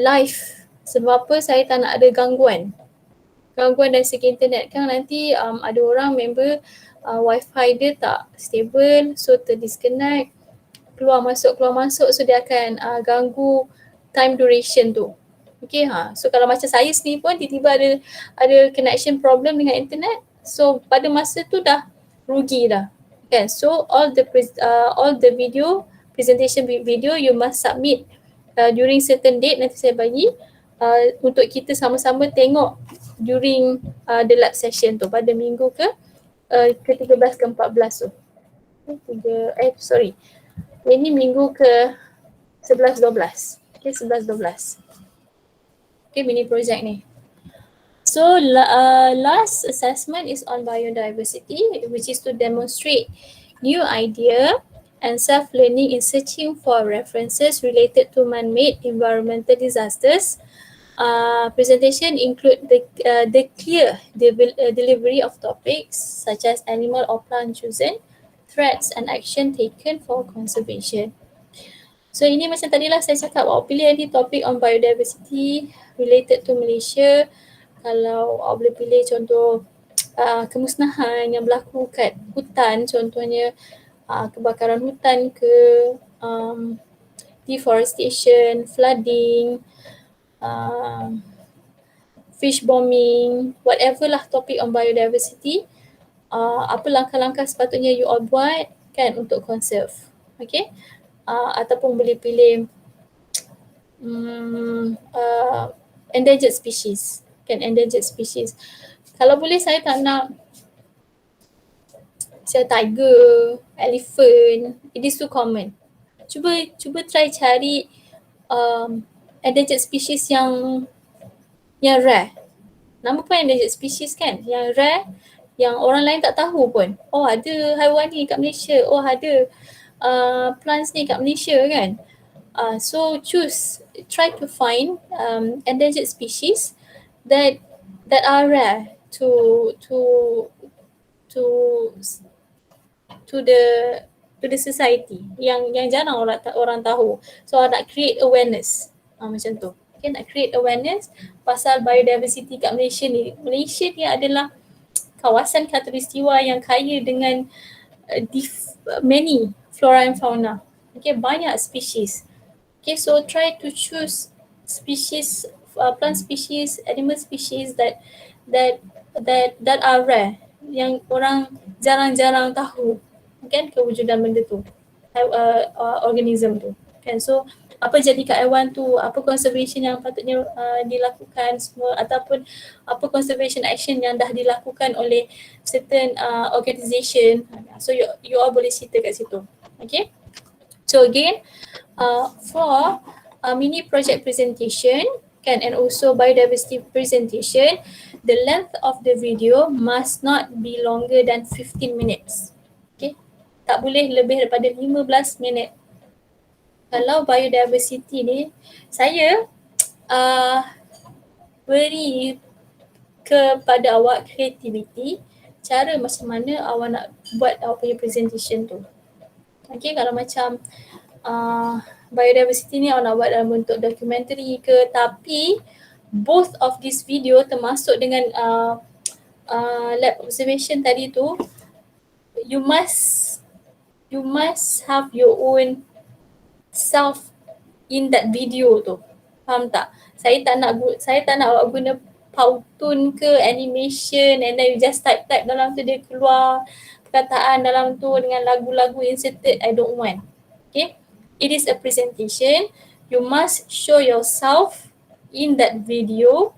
live. Sebab apa? Saya tak nak ada gangguan dari segi internet kan. Nanti ada orang member wifi dia tak stable, so terdisconnect, keluar masuk, so dia akan ganggu time duration tu. Okay, so kalau macam saya sendiri pun tiba-tiba ada connection problem dengan internet, so pada masa tu dah rugi dah kan. So all the video presentation video you must submit during certain date, nanti saya bagi untuk kita sama-sama tengok during the lab session tu pada minggu ke-13 ke-14 tu. Ini minggu ke-11-12. Okay, 11-12. Okay, mini project ni. So last assessment is on biodiversity, which is to demonstrate new idea and self-learning in searching for references related to man-made environmental disasters. Presentation include the clear delivery of topics such as animal or plant chosen, threats and action taken for conservation. So ini macam tadilah saya cakap, awak pilih any topik on biodiversity related to Malaysia. Kalau awak boleh pilih contoh kemusnahan yang berlaku kat hutan contohnya, kebakaran hutan ke, deforestation, flooding, fish bombing, whatever lah topik on biodiversity, apa langkah-langkah sepatutnya you all buat kan untuk conserve. Okay, ataupun boleh pilih endangered species kan, endangered species. Kalau boleh saya tak nak tiger, elephant, it is too common. Cuba try cari endangered species yang rare. Nama pun endangered species kan, yang rare, yang orang lain tak tahu pun. Oh, ada haiwan ni kat Malaysia, oh ada plants ni kat Malaysia kan. So try to find endangered species that are rare to the society, yang jarang orang tahu. So nak create awareness macam tu. Okay, nak create awareness pasal biodiversity kat Malaysia ni. Malaysia ni adalah kawasan khatulistiwa yang kaya dengan many flora and fauna. Okay, banyak species. Okay, so try to choose species, plant species, animal species that are rare, yang orang jarang-jarang tahu kan kewujudan benda tu, organism tu kan. So apa jadi kat haiwan tu, apa conservation yang patutnya dilakukan semua, ataupun apa conservation action yang dah dilakukan oleh certain organisation. So you all boleh cerita kat situ. Okay, so again, for mini project presentation kan, and also biodiversity presentation, the length of the video must not be longer than 15 minutes. Okay, tak boleh lebih daripada 15 minit. Kalau biodiversity ni, saya beri kepada awak creativity, cara macam mana awak nak buat awak punya presentation tu. Okay, kalau macam biodiversity ni awak nak buat dalam bentuk dokumentari ke, tapi both of this video termasuk dengan lab observation tadi tu, you must have your own self in that video tu. Faham tak? Saya tak nak awak guna pautun ke animation and then you just type dalam tu, dia keluar perkataan dalam tu dengan lagu-lagu inserted. I don't want. Okay? It is a presentation. You must show yourself in that video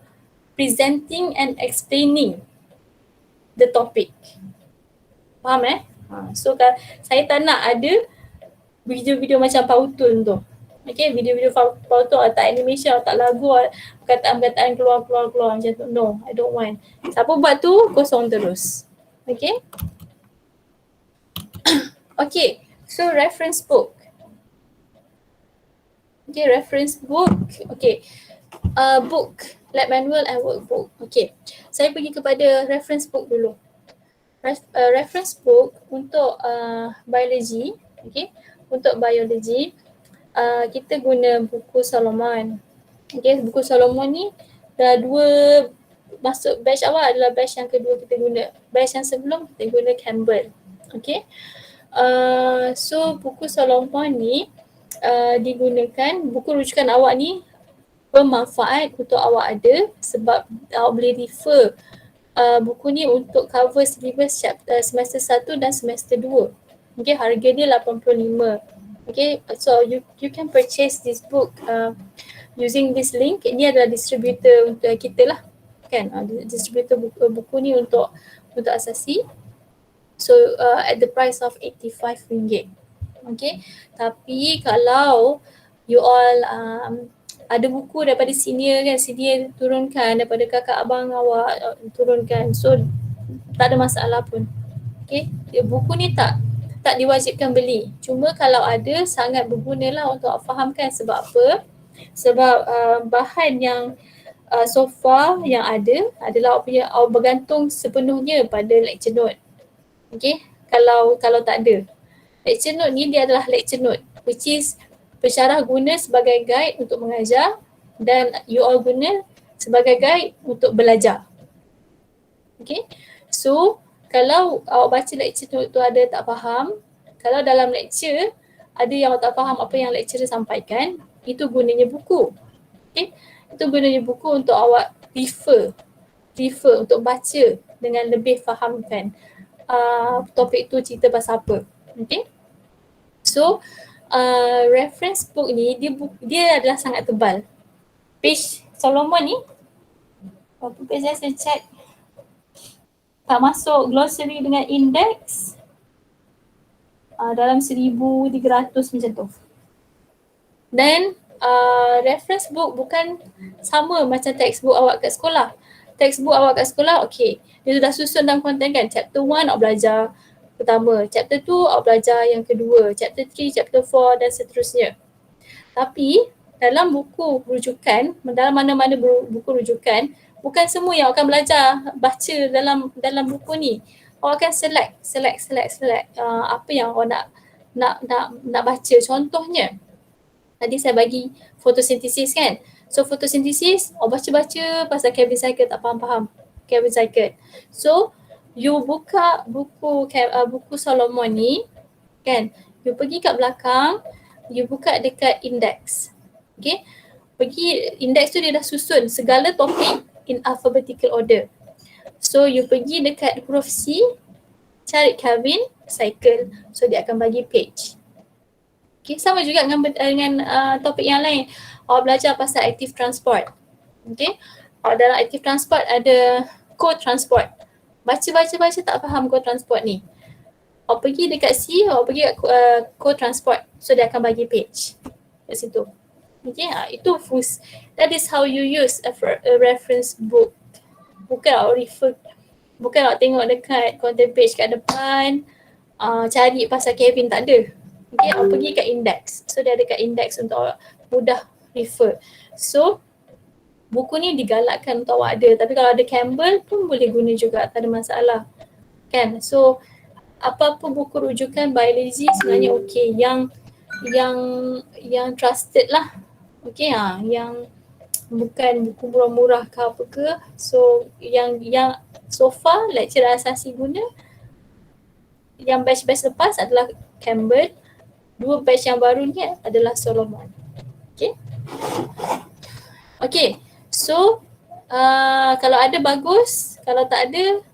presenting and explaining the topic. Faham So saya tak nak ada video-video macam pautun tu. Okay, video-video pautun atau animation atau lagu, perkataan-perkataan keluar macam tu. No, I don't want. Siapa buat tu, kosong terus. Okay. Okay, so reference book. Okay, reference book. Okay, book, lab manual and workbook. Okay, saya pergi kepada reference book dulu. Reference book untuk biology. Okay, untuk biology, kita guna buku Solomon. Okay, buku Solomon ni dah masuk batch awal adalah batch yang kedua kita guna. Batch yang sebelum kita guna Campbell. Okay. So buku Solomon ni digunakan, buku rujukan awak ni bermanfaat untuk awak ada sebab awak boleh refer buku ni untuk cover syllabus semester 1 dan semester 2. Okay, harga dia 85. Okay, so you can purchase this book using this link. Ini adalah distributor untuk kita lah kan, distributor buku ni untuk asasi. So at the price of RM85. Okay, tapi kalau you all ada buku daripada senior kan, senior turunkan, daripada kakak abang awak turunkan, so tak ada masalah pun. Okay, buku ni tak diwajibkan beli. Cuma kalau ada, sangat berguna lah untuk awak fahamkan. Sebab apa? Sebab bahan yang so far yang ada adalah awak bergantung sepenuhnya pada lecture note. Okay, kalau tak ada. Lecture note ni dia adalah lecture note, which is pensyarah guna sebagai guide untuk mengajar dan you all guna sebagai guide untuk belajar. Okay, so kalau awak baca lecture note tu ada tak faham, Kalau dalam lecture ada yang awak tak faham apa yang lecturer sampaikan, itu gunanya buku. Okay? Itu gunanya buku untuk awak refer untuk baca dengan lebih fahamkan topik tu cerita pasal apa. Okay? So reference book ni dia adalah sangat tebal. Page Solomon ni berapa page saya check, tak masuk glossary dengan index dalam 1,300 macam tu. Dan reference book bukan sama macam textbook awak kat sekolah. Textbook awak kat sekolah, okay, dia sudah susun dalam konten kan. Chapter 1 awak belajar pertama, chapter 2 awak belajar yang kedua, chapter 3, chapter 4 dan seterusnya. Tapi dalam buku rujukan, dalam mana-mana buku rujukan, bukan semua yang awak akan belajar baca dalam buku ni. Awak akan select apa yang awak nak baca. Contohnya, tadi saya bagi fotosintesis kan. So fotosintesis, awak baca-baca pasal Kevin cycle tak faham-faham. Kevin cycle. So you buka buku Solomon ni kan. You pergi kat belakang, you buka dekat index. Okay. Pergi index tu dia dah susun segala topik in alphabetical order. So you pergi dekat huruf C, cari Kevin cycle. So dia akan bagi page. Okay, sama juga dengan topik yang lain. Awak belajar pasal active transport. Okay. Dalam active transport ada co-transport. Baca tak faham co-transport ni. Awak pergi dekat C, awak pergi kat co-transport. So dia akan bagi page kat situ. Okay, itu that is how you use a reference book. Bukan awak tengok dekat content page kat depan, cari pasal Kevin, tak ada. Okay, awak pergi kat index. So dia ada kat index untuk awak mudah refer. So buku ni digalakkan untuk awak ada. Tapi kalau ada Campbell pun boleh guna juga, tak ada masalah. Kan? So apa-apa buku rujukan biologi sebenarnya okey. Yang trusted lah. Okey, yang bukan buku murah-murah ke apa ke. So yang so far lecturer asasi guna, yang batch-batch lepas adalah Campbell. 2 batch yang baru ni adalah Solomon. Okay. Okay. So kalau ada bagus, kalau tak ada,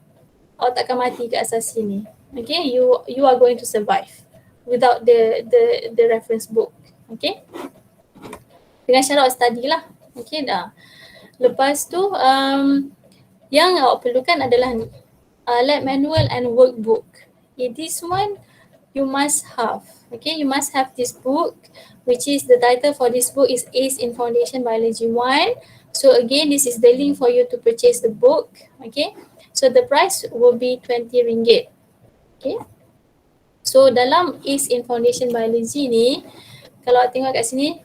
awak takkan mati kat asasi ni. Okay. You are going to survive without the reference book. Okay. Dengan syarat study lah. Okay dah. Lepas tu yang awak perlukan adalah ni, lab manual and workbook. Okay, this one you must have. Okay, you must have this book, which is the title for this book is Ace in Foundation Biology 1. So again, this is the link for you to purchase the book. Okay, so the price will be RM20. Okay, so dalam Ace in Foundation Biology ni, kalau tengok kat sini,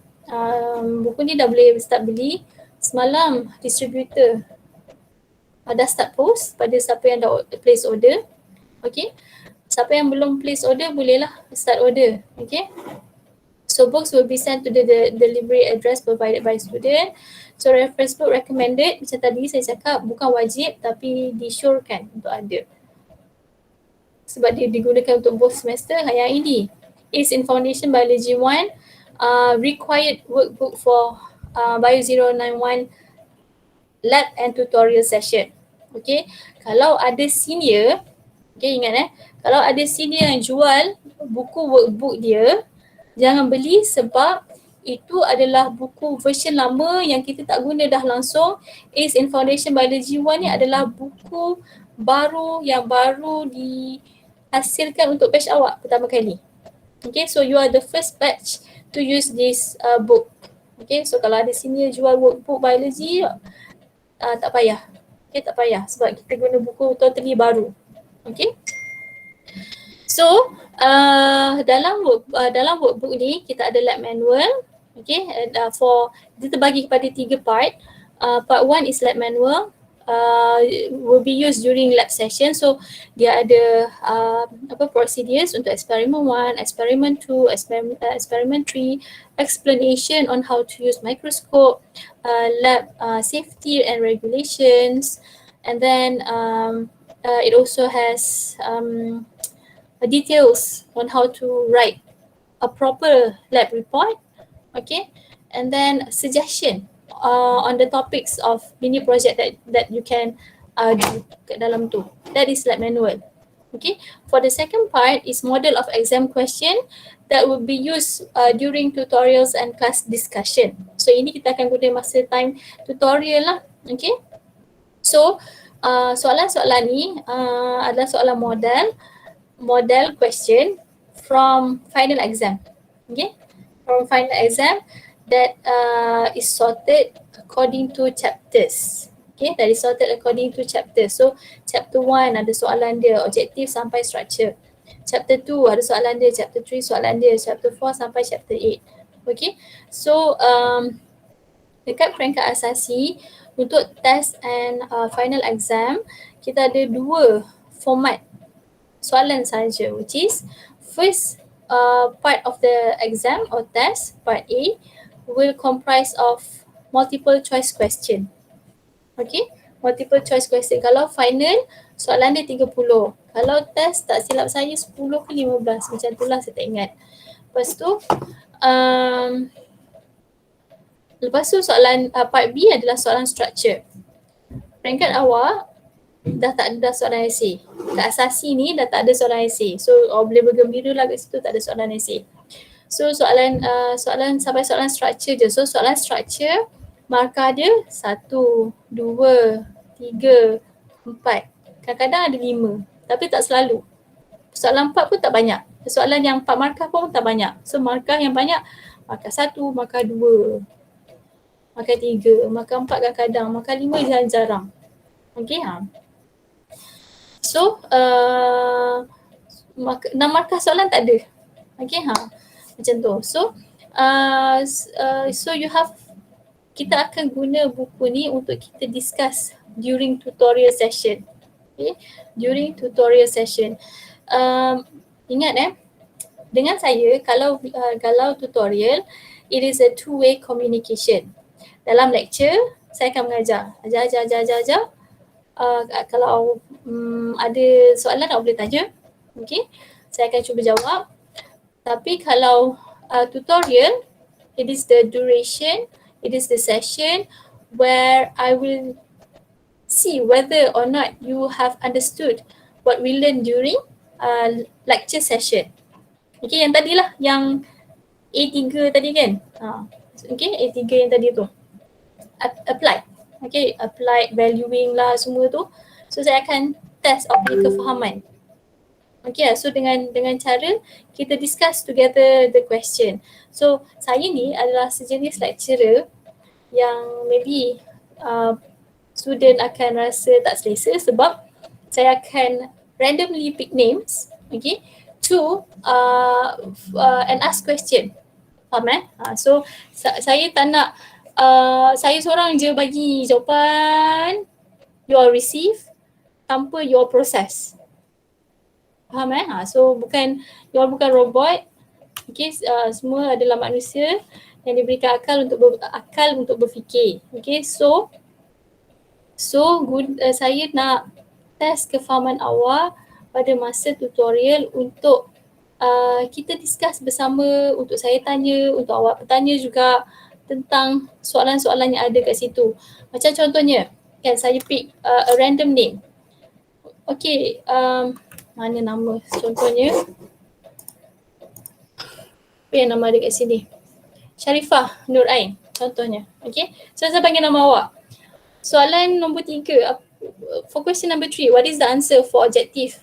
buku ni dah boleh start beli. Semalam distributor dah start post pada siapa yang dah place order. Okay, siapa yang belum place order bolehlah start order. Okay, so books will be sent to the delivery address provided by student. So reference book recommended, macam tadi saya cakap, bukan wajib tapi disyorkan untuk ada. Sebab dia digunakan untuk both semester. Yang ini is in Foundation Biology 1, required workbook for BIO091 lab and tutorial session. Okay, kalau ada senior, okay, ingat kalau ada senior yang jual buku workbook dia, jangan beli sebab itu adalah buku version lama yang kita tak guna dah langsung. Ace in Foundation Biology 1 ni adalah buku baru yang baru dihasilkan untuk batch awak pertama kali. Okay, so you are the first batch to use this book. Okay, so kalau ada senior jual workbook biology, tak payah. Okay, tak payah sebab kita guna buku totally baru. Okay. So, dalam workbook ni kita ada lab manual. Okay, dia terbagi kepada 3 part. Part 1 is lab manual. Will be used during lab session. So, dia ada procedures untuk experiment 1, experiment 2, experiment 3, explanation on how to use microscope, lab safety and regulations, and then it also has details on how to write a proper lab report, okay, and then suggestion on the topics of mini project that you can do kat dalam tu. That is lab manual. Okay, for the second part is model of exam question that will be used during tutorials and class discussion. So ini kita akan guna masa time tutorial lah. Okay, so soalan-soalan ni adalah soalan model question from final exam. Okay, from final exam that is sorted according to chapters. Okay, that is sorted according to chapters. So chapter 1 ada soalan dia, objektif sampai structure. Chapter 2 ada soalan dia, chapter 3 soalan dia, chapter 4 sampai chapter 8. Okay, so dekat peringkat asasi untuk test and final exam, kita ada dua format soalan saja, which is first part of the exam or test, part A, will comprise of multiple choice question. Okay, multiple choice question. Kalau final, soalan dia 30. Kalau test, tak silap saya 10 ke 15, macam tu lah, saya tak ingat. Lepas tu soalan part B adalah soalan structure. Peringkat awal dah tak ada soalan essay. Kat asasi ni dah tak ada soalan essay. So boleh bergembira lah kat situ, tak ada soalan essay. So soalan sampai soalan structure je. So soalan structure markah dia 1, 2, 3, 4. Kadang-kadang ada 5, tapi tak selalu. Soalan 4 pun tak banyak. Soalan yang 4 markah pun tak banyak. So markah yang banyak, markah 1, markah 2, markah 3, markah 4 kadang-kadang, markah 5 jarang-jarang. Okay, so 6 markah soalan tak ada. Okay, macam tu. So so you have, kita akan guna buku ni untuk kita discuss during tutorial session. Okay, during tutorial session. Ingat dengan saya, kalau tutorial, it is a two-way communication. Dalam lecture, saya akan mengajar. Ajar. Kalau ada soalan, tak boleh tanya. Okay, saya akan cuba jawab. Tapi kalau tutorial, it is the duration, it is the session where I will see whether or not you have understood what we learned during lecture session. Okay, yang tadi lah, yang A3 tadi kan. Okay, A3 yang tadi tu. Apply. Okay, apply valuing lah semua tu. So saya akan test opini kefahaman. Okay, so dengan cara kita discuss together the question. So saya ni adalah sejenis lecturer yang maybe student akan rasa tak selesa sebab saya akan randomly pick names, okay, to and ask question. Faham so saya tak nak saya seorang je bagi jawapan, you all receive tanpa you all process. Faham so you all bukan robot. Okay, semua adalah manusia yang diberikan akal untuk berfikir. Okay, so saya nak test kefahaman awal pada masa tutorial untuk kita discuss bersama, untuk saya tanya, untuk awak bertanya juga tentang soalan-soalan yang ada kat situ. Macam contohnya, kan saya pick a random name. Okay, mana nama contohnya? Apa yang nama ada kat sini? Sharifah Nur Ain contohnya. Okay, so saya panggil nama awak. Soalan nombor 3, for question number 3, what is the answer for objective?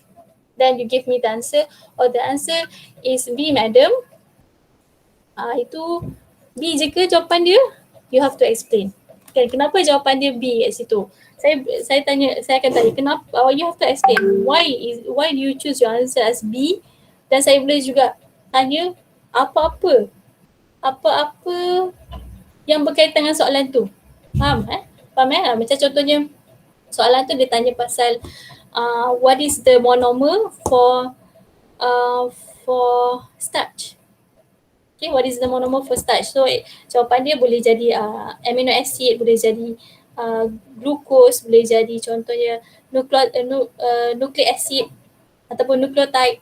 Then you give me the answer, or the answer is B, madam. Itu B je ke jawapan dia? You have to explain. Okay, kenapa jawapan dia B kat situ? Saya akan tanya kenapa, you have to explain why do you choose your answer as B, dan saya boleh juga tanya apa-apa yang berkaitan dengan soalan tu. Faham macam contohnya soalan tu dia tanya pasal what is the monomer for starch. Okay, what is the monomer for starch? So jawapan dia boleh jadi amino acid, boleh jadi glucose, boleh jadi contohnya nucleic acid ataupun nucleotide.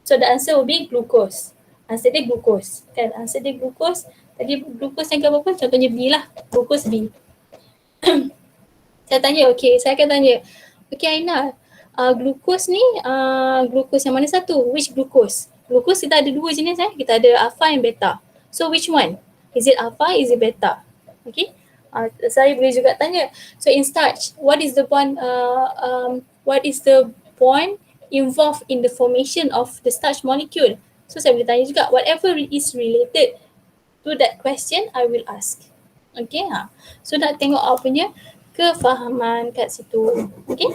So the answer will be glucose. Answer dia glucose. Kan? Answer dia glucose. Tadi glucose yang ke berapa? Contohnya B lah. Glucose B. Saya tanya, okay, saya akan tanya. Okay Aina, glucose ni, glucose yang mana satu? Which glucose? Glucose kita ada dua jenis Kita ada alpha and beta. So which one? Is it alpha? Is it beta? Okay. Saya boleh juga tanya. So in starch, what is the bond involved in the formation of the starch molecule? So saya boleh tanya juga, whatever is related to that question, I will ask. Okay. So nak tengok apanya kefahaman kat situ. Okay.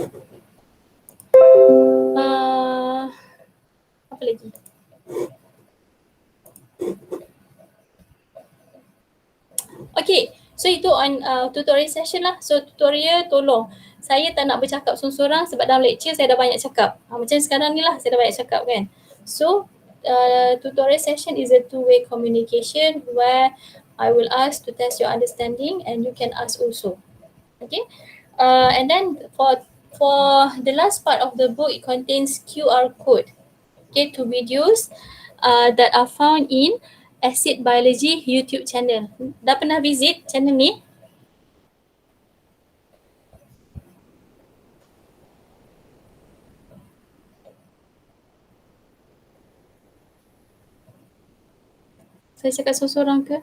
Apa lagi? Okay, so itu on tutorial session lah. So tutorial tolong. Saya tak nak bercakap seorang-seorang sebab dalam lecture saya dah banyak cakap. Macam sekarang ni lah saya dah banyak cakap kan. So tutorial session is a two-way communication where I will ask to test your understanding and you can ask also. Okay. And then for the last part of the book, it contains QR code. Okay, to videos that are found in Acid Biology YouTube channel. Dah pernah visit channel ni? Saya cakap seorang-seorang ke?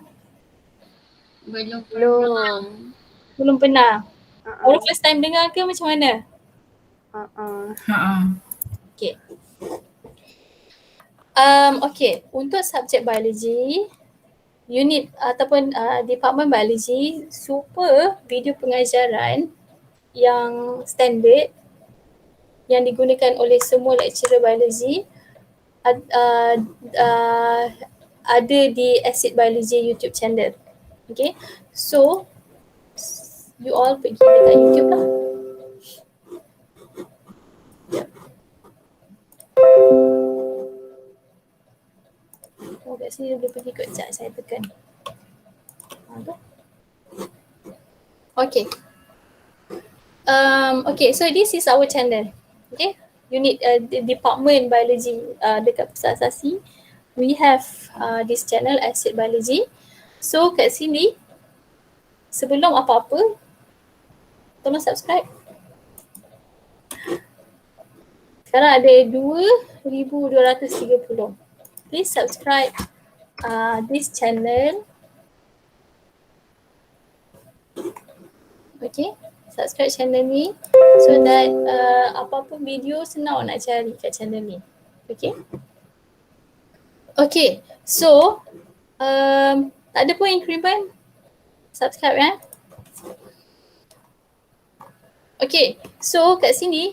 Belum pernah. Baru first time dengar ke macam mana? Okay. Okay, untuk subjek biologi, unit ataupun department biologi, super video pengajaran yang standard yang digunakan oleh semua lecturer biologi ada di Acid Biology YouTube channel. Okay, so you all pergi dekat YouTube lah. Kat sini dia boleh pergi kot. Sekejap saya tekan. Okay. Okay, so this is our channel. Okay, unit department biology dekat pusat asasi. We have this channel Acid Biology. So kat sini sebelum apa-apa tolong subscribe. Sekarang ada 2,230. Please subscribe this channel. Okay, subscribe channel ni so that apa-apa video senang nak cari kat channel ni. Okay. Okay, so tak ada pun increment. Subscribe ya. Okay, so kat sini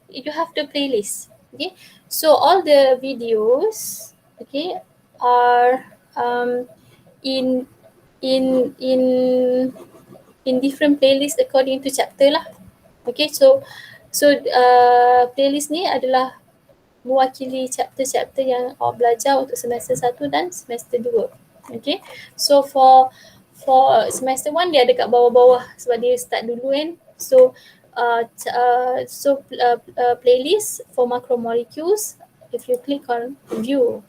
you have the playlist. Okay, so all the videos okay are in different playlist according to chapter lah. Okay, so playlist ni adalah mewakili chapter-chapter yang awak belajar untuk semester 1 dan semester 2. Okay, so for semester 1 dia ada kat bawah-bawah sebab dia start dulu kan. So playlist for macromolecules, if you click on view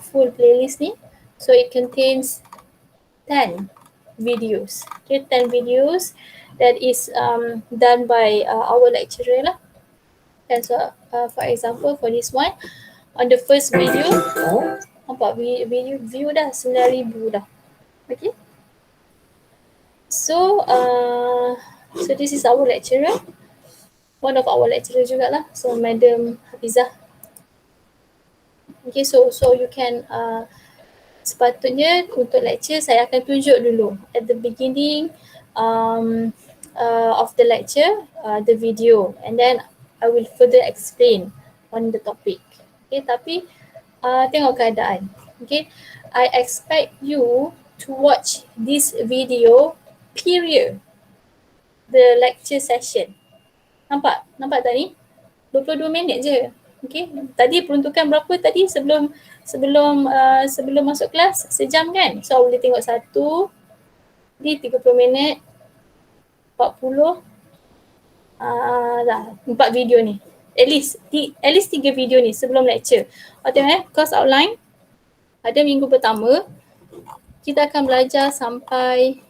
full playlist ni, so it contains 10 videos. Okay, 10 videos that is done by our lecturer lah. And so for example for this one, on the first video, nampak view dah 9,000 dah. Okay. So this is our lecturer, one of our lecturer jugalah. So Madam Hafizah. Okay, so you can sepatutnya untuk lecture saya akan tunjuk dulu at the beginning of the lecture the video, and then I will further explain on the topic. Okay, tapi tengok keadaan. Okay, I expect you to watch this video period the lecture session. Nampak tak ni? 22 minit je. Okay, tadi peruntukan berapa tadi sebelum masuk kelas? Sejam kan? So boleh tengok satu di 30 minit 40 dah 4 video ni. At least 3 video ni sebelum lecture. Tengok course outline. Pada minggu pertama, kita akan belajar sampai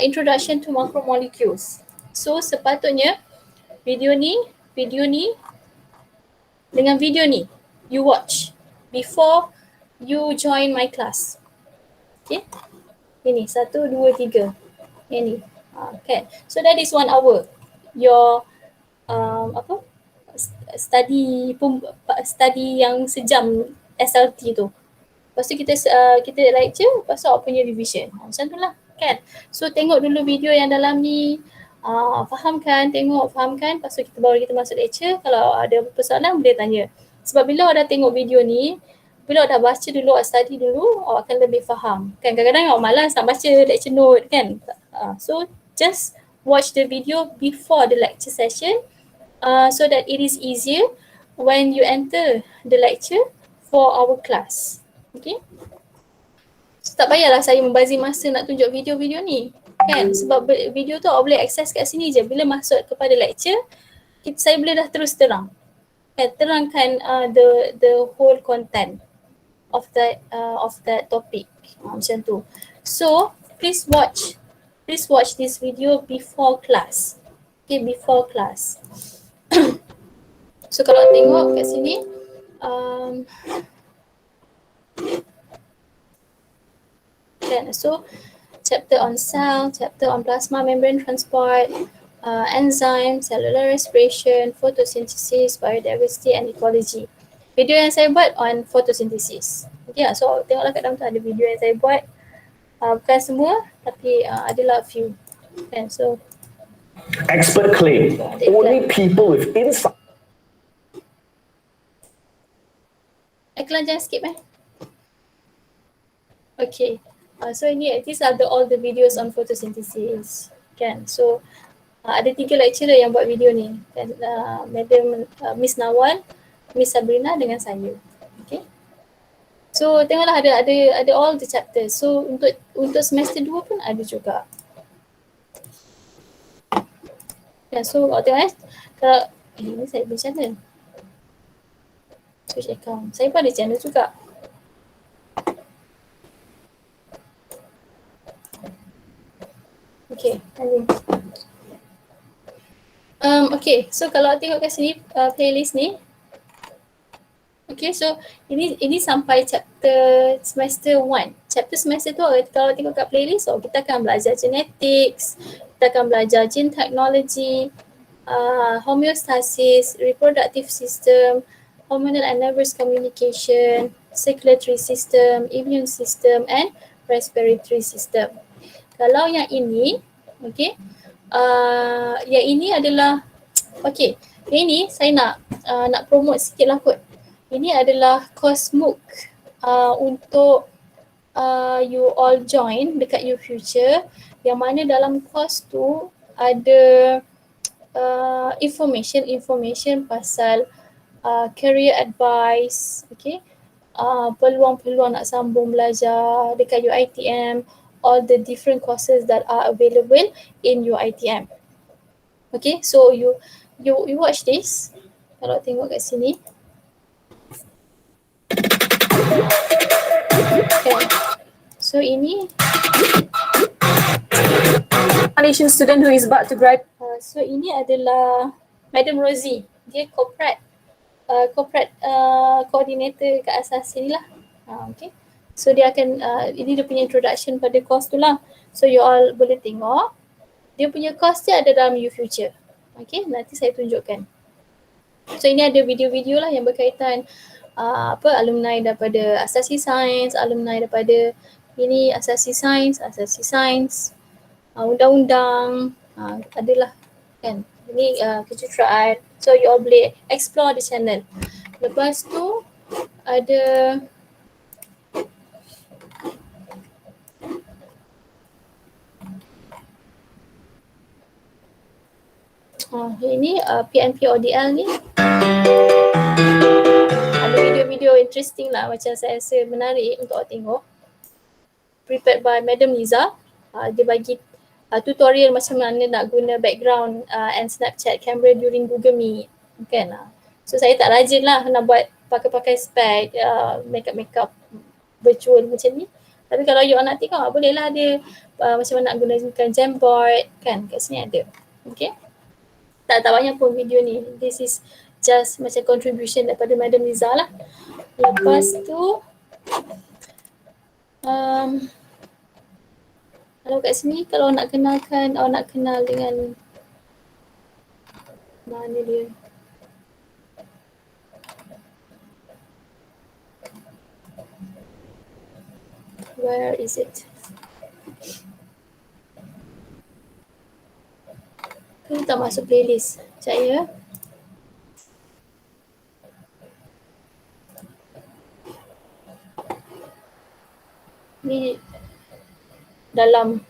Introduction to Macromolecules. So sepatutnya video ni dengan video ni you watch before you join my class. Okay. Ini 1, 2, 3. Ini. Okay. So that is 1 hour. Your study yang sejam SLT tu. Lepas tu kita lecture, lepas tu awak punya revision. Macam tu lah kan. So tengok dulu video yang dalam ni, fahamkan, lepas tu baru kita masuk lecture. Kalau ada persoalan boleh tanya. Sebab bila awak dah tengok video ni, bila awak dah baca dulu, awak study dulu, awak akan lebih faham. Kan kadang-kadang awak malas nak baca lecture note kan. So just watch the video before the lecture session, so that it is easier when you enter the lecture for our class. Okay. So, tak payahlah saya membazir masa nak tunjuk video-video ni. Kan? Sebab video tu awak boleh access kat sini je. Bila masuk kepada lecture, saya boleh dah terus terang. Terangkan the whole content of that topic. Macam tu. So, please watch this video before class. Okay, before class. So kalau tengok kat sini, so chapter on cell, chapter on plasma membrane transport, enzyme, cellular respiration, photosynthesis, biodiversity and ecology. Video yang saya buat on photosynthesis. Okay, so tengoklah kat dalam tu ada video yang saya buat. Bukan semua, tapi adalah few. And so expert claim only people with insight. Iklan jangan skip Okay. So these are all the videos on photosynthesis. Kan. So ada 3 lecturer yang buat video ni. Kan, Madam Miss Nawal, Miss Sabrina dengan saya. Okay. So tengoklah ada all the chapters. So untuk semester 2 pun ada juga. Ya, so kalau tengok kalau ini saya punya channel. Switch account. Saya pun ada channel juga. Okay, okay, so kalau tengok kat sini playlist ni. Okay, so ini sampai chapter semester 1. Chapter semester tu kalau tengok kat playlist, kita akan belajar genetics, kita akan belajar gene technology, homeostasis, reproductive system, hormonal and nervous communication, circulatory system, immune system and respiratory system. Kalau yang ini, okay, yang ini adalah, okay, yang ini saya nak promote sikit lah kot. Ini adalah course MOOC untuk you all join dekat YouFuture, yang mana dalam course tu ada information pasal career advice, okay, peluang-peluang nak sambung belajar dekat UiTM, all the different courses that are available in UiTM. Okay, so you watch this. Kalau tengok kat sini. Okay. So ini Malaysian student who is about to grad. So ini adalah Madam Rosie. Dia corporate coordinator kat asas sini lah. Okay. So dia akan, ini dia punya introduction pada course tu lah. So you all boleh tengok. Dia punya course dia ada dalam YouFuture. Okay, nanti saya tunjukkan. So ini ada video-video lah yang berkaitan alumni daripada asasi sains, alumni daripada ini asasi sains, undang-undang, adalah kan. Ini kejuruteraan. So you all boleh explore the channel. Lepas tu ada ini PNP ODL ni. Ada video-video interesting lah, macam saya rasa menarik untuk awak tengok. Prepared by Madam Niza. Dia bagi tutorial macam mana nak guna background and Snapchat camera during Google Meet. Kan lah. So saya tak rajin lah nak buat pakai-pakai spek, makeup virtual macam ni. Tapi kalau you nak tengok, boleh lah dia macam mana nak gunakan Jamboard kan, kat sini ada. Okay. Tak banyak pun video ni. This is just macam contribution daripada Madam Liza lah. Lepas tu, kalau kat sini, kalau nak kenalkan, nak kenal dengan mana dia? Where is it? Kita tak masuk playlist. Sekejap ya. Ni dalam,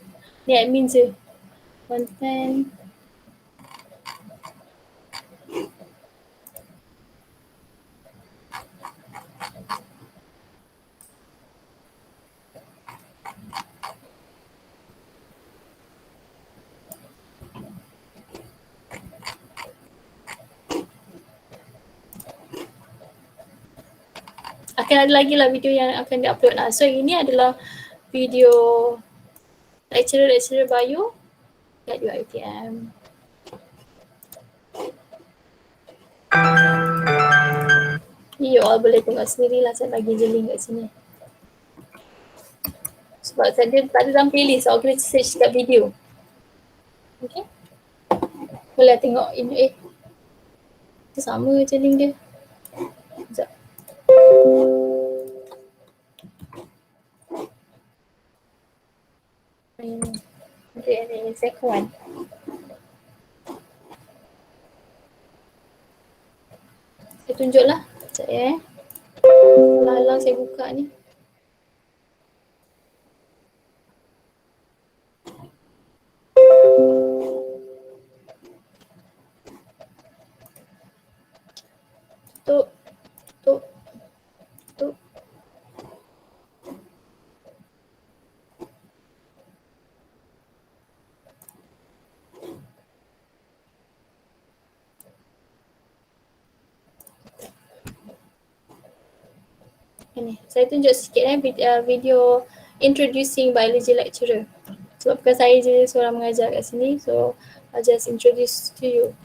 ni admin je. Content. Akan ada lagi lah video yang akan di-upload lah. So ini adalah video lecturer bio kat UiTM. Ni you all boleh tengok sendiri lah, saya bagi je link kat sini. Sebab saya tak ada dalam playlist, so kena search kat video. Okay. Boleh tengok ini, itu sama je link dia. Sekejap. Okay, ni second one. Saya tunjuk lah. Sekejap ya. Lalang saya buka ni. Tutup. Ini, saya tunjuk sikit video introducing biology lecturer. Sebab bukan saya je seorang mengajar kat sini, so I'll just introduce to you.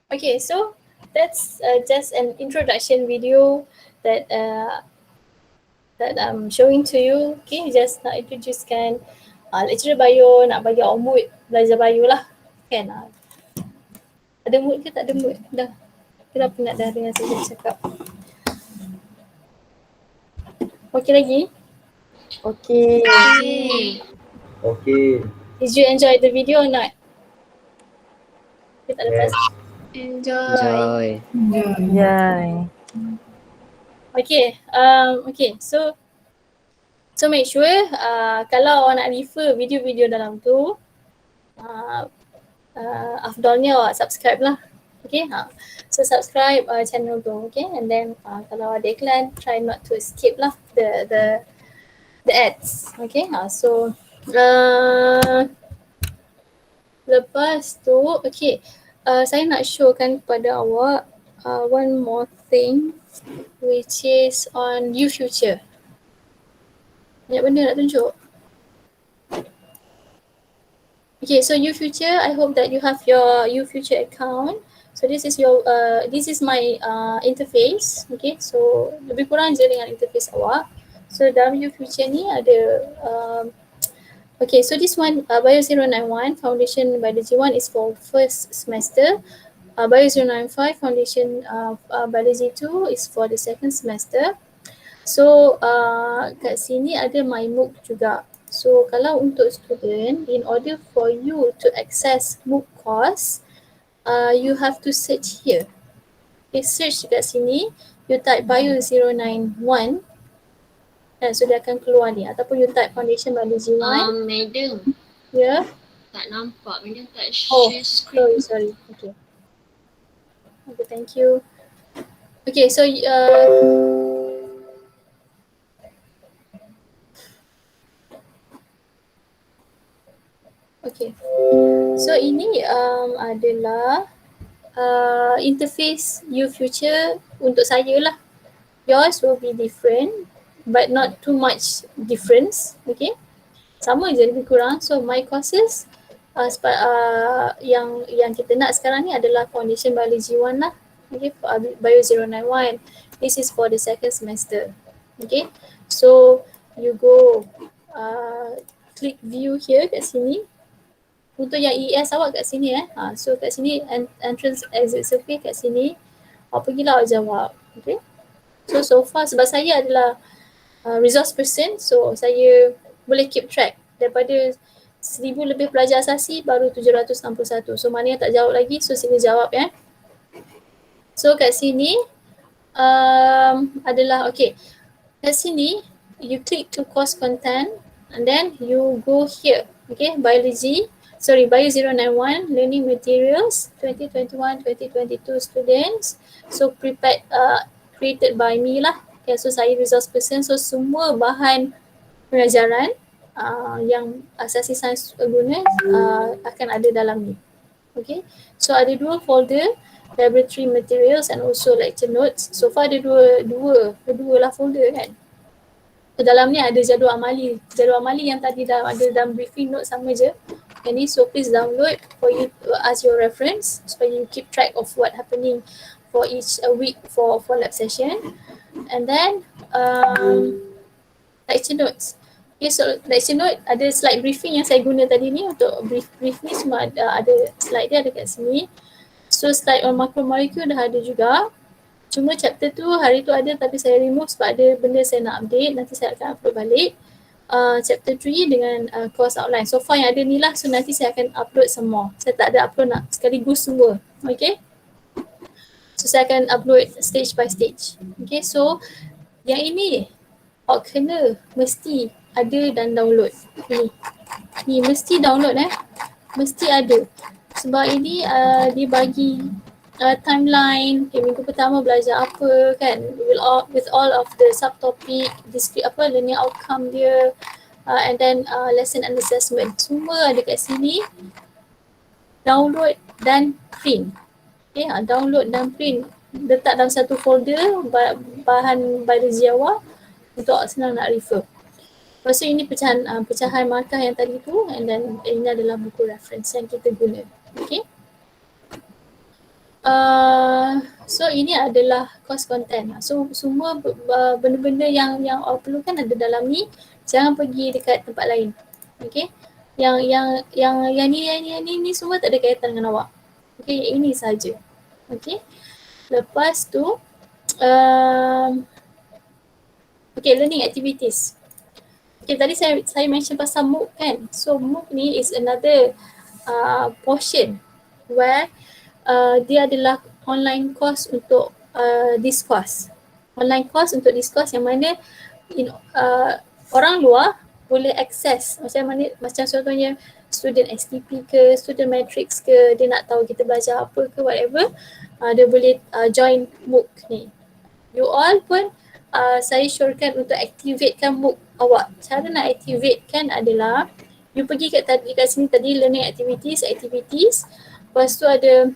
Okay, so that's just an introduction video that I'm showing to you. Okay, just nak introducekan lecturer bio, nak bagi awak mood belajar bio lah. Kan? Ada mood ke tak ada mood? Dah. Kita penat dah dengan saya cakap. Okay lagi? Okay. Okay. Did you enjoy the video or not? Kita tak lepas. Yes. Enjoy. Yay. Okay, okay. So make sure kalau awak nak refer video-video dalam tu, afdalnya awak subscribe lah. Okay, so subscribe channel tu, okay, and then kalau ada iklan, try not to skip lah the ads, okay. So lepas tu, okay, saya nak showkan kepada awak one more thing, which is on U-Future. Banyak benda nak tunjuk. Okay, so U-Future, I hope that you have your U-Future account. So this is your this is my interface. Okay, so lebih kurang je dengan interface awak. So dalam U-Future ni ada okay, so this one BIO091 Foundation Biology 1 is for first semester. BIO095 Foundation Biology 2 is for the second semester. So kat sini ada my MOOC juga. So kalau untuk student, in order for you to access MOOC course, you have to search here. Okay, search kat sini, you type BIO091, so dia akan keluar ni. Ataupun you type Foundation Biology 1. Madam, Yeah. tak nampak. Madam tak Oh, share screen. sorry. Okay. Okay, thank you. Okay, so okay. So ini adalah interface U-Future untuk saya lah. Yours will be different, but not too much difference. Okay, sama je lebih kurang. So my courses yang kita nak sekarang ni adalah Foundation Biology 1 lah. Okay, BIO091. This is for the second semester. Okay, so you go click view here kat sini. Untuk yang ES awak kat sini so kat sini entrance exit survey kat sini. Pergilah awak jawab. Okay. So far sebab saya adalah resource person, so saya boleh keep track daripada 1000 lebih pelajar asasi baru 761. So mana yang tak jawab lagi, so sila jawab ya. So kat sini adalah okay. Kat sini you click to course content and then you go here. Okay, BIO091 learning materials 2021-2022 students. So prepared created by me lah. Okay, so saya resource person, so semua bahan pengajaran yang asasi sains guna akan ada dalam ni. Okay, so ada dua folder, laboratory materials and also lecture notes. So far ada dua lah folder kan. So dalam ni ada jadual amali yang tadi dah ada dalam briefing note sama je. Ini, so please download for you as your reference supaya you keep track of what happening for each week for lab session. And then lecture notes. Okay, so lecture note ada slide briefing yang saya guna tadi ni untuk brief ni semua ada slide dia ada kat sini. So slide on macromolecule dah ada juga. Cuma chapter tu hari tu ada tapi saya remove sebab ada benda saya nak update, nanti saya akan upload balik. Chapter 3 dengan course outline. So far yang ada ni lah, so nanti saya akan upload semua. Saya tak ada upload nak sekaligus semua. Okay. So saya akan upload stage by stage. Okay, so yang ini awak kena mesti ada dan download. Ni mesti download mesti ada. Sebab ini dia bagi timeline, okay, minggu pertama belajar apa kan, with all of the subtopic, learning outcome dia, and then lesson and assessment. Semua ada kat sini. Download dan print. Okay, download dan print. Letak dalam satu folder bahan biologi awak untuk senang nak refer. Lepas tu ini pecahan markah yang tadi tu, and then ini adalah buku reference yang kita guna. Okay. So ini adalah course content. So semua benda-benda yang awak perlukan ada dalam ni. Jangan pergi dekat tempat lain. Okay. Yang ni semua tak ada kaitan dengan awak. Okay, ini saja. Okay. Lepas tu okay, learning activities. Okay, tadi saya mention pasal MOOC kan. So MOOC ni is another portion where dia adalah online course untuk discourse. Online course untuk discourse yang mana orang luar boleh access macam contohnya student STP ke, student matrix ke, dia nak tahu kita belajar apa ke whatever, dia boleh join MOOC ni. You all pun saya syorkan untuk activatekan MOOC awak. Cara nak activatekan adalah you pergi kat sini tadi learning activities. Lepas tu ada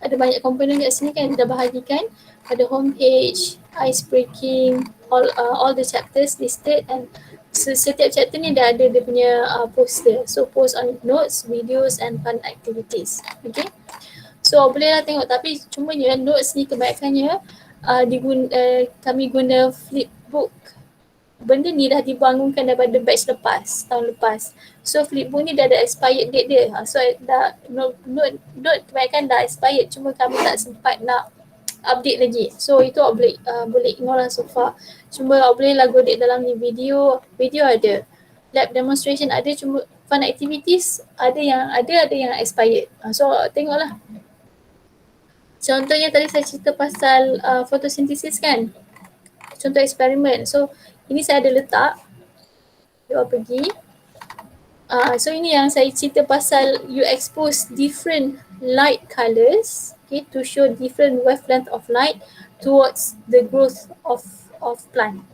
banyak komponen kat sini kan, dah bahagikan. Ada homepage, ice breaking, all the chapters listed, and setiap chapter ni dah ada dia punya poster. So post on notes, videos and fun activities. Okay. So bolehlah tengok, tapi cuma notes ni kebanyakannya kami guna flipbook. Benda ni dah dibangunkan daripada batch lepas, tahun lepas. So flipbook ni dah ada expired date dia. So dah note kebanyakan dah expired, cuma kami tak sempat nak update lagi. So itu awak boleh ignore lah so far. Cuma awak boleh lah godek dalam ni, video ada. Lab demonstration ada, cuma fun activities ada yang expired. So tengoklah. Contohnya tadi saya cerita pasal photosynthesis kan. Contoh eksperimen. So ini saya ada letak. You pergi. So ini yang saya cerita pasal you expose different light colours, okay, to show different wavelength of light towards the growth of plant.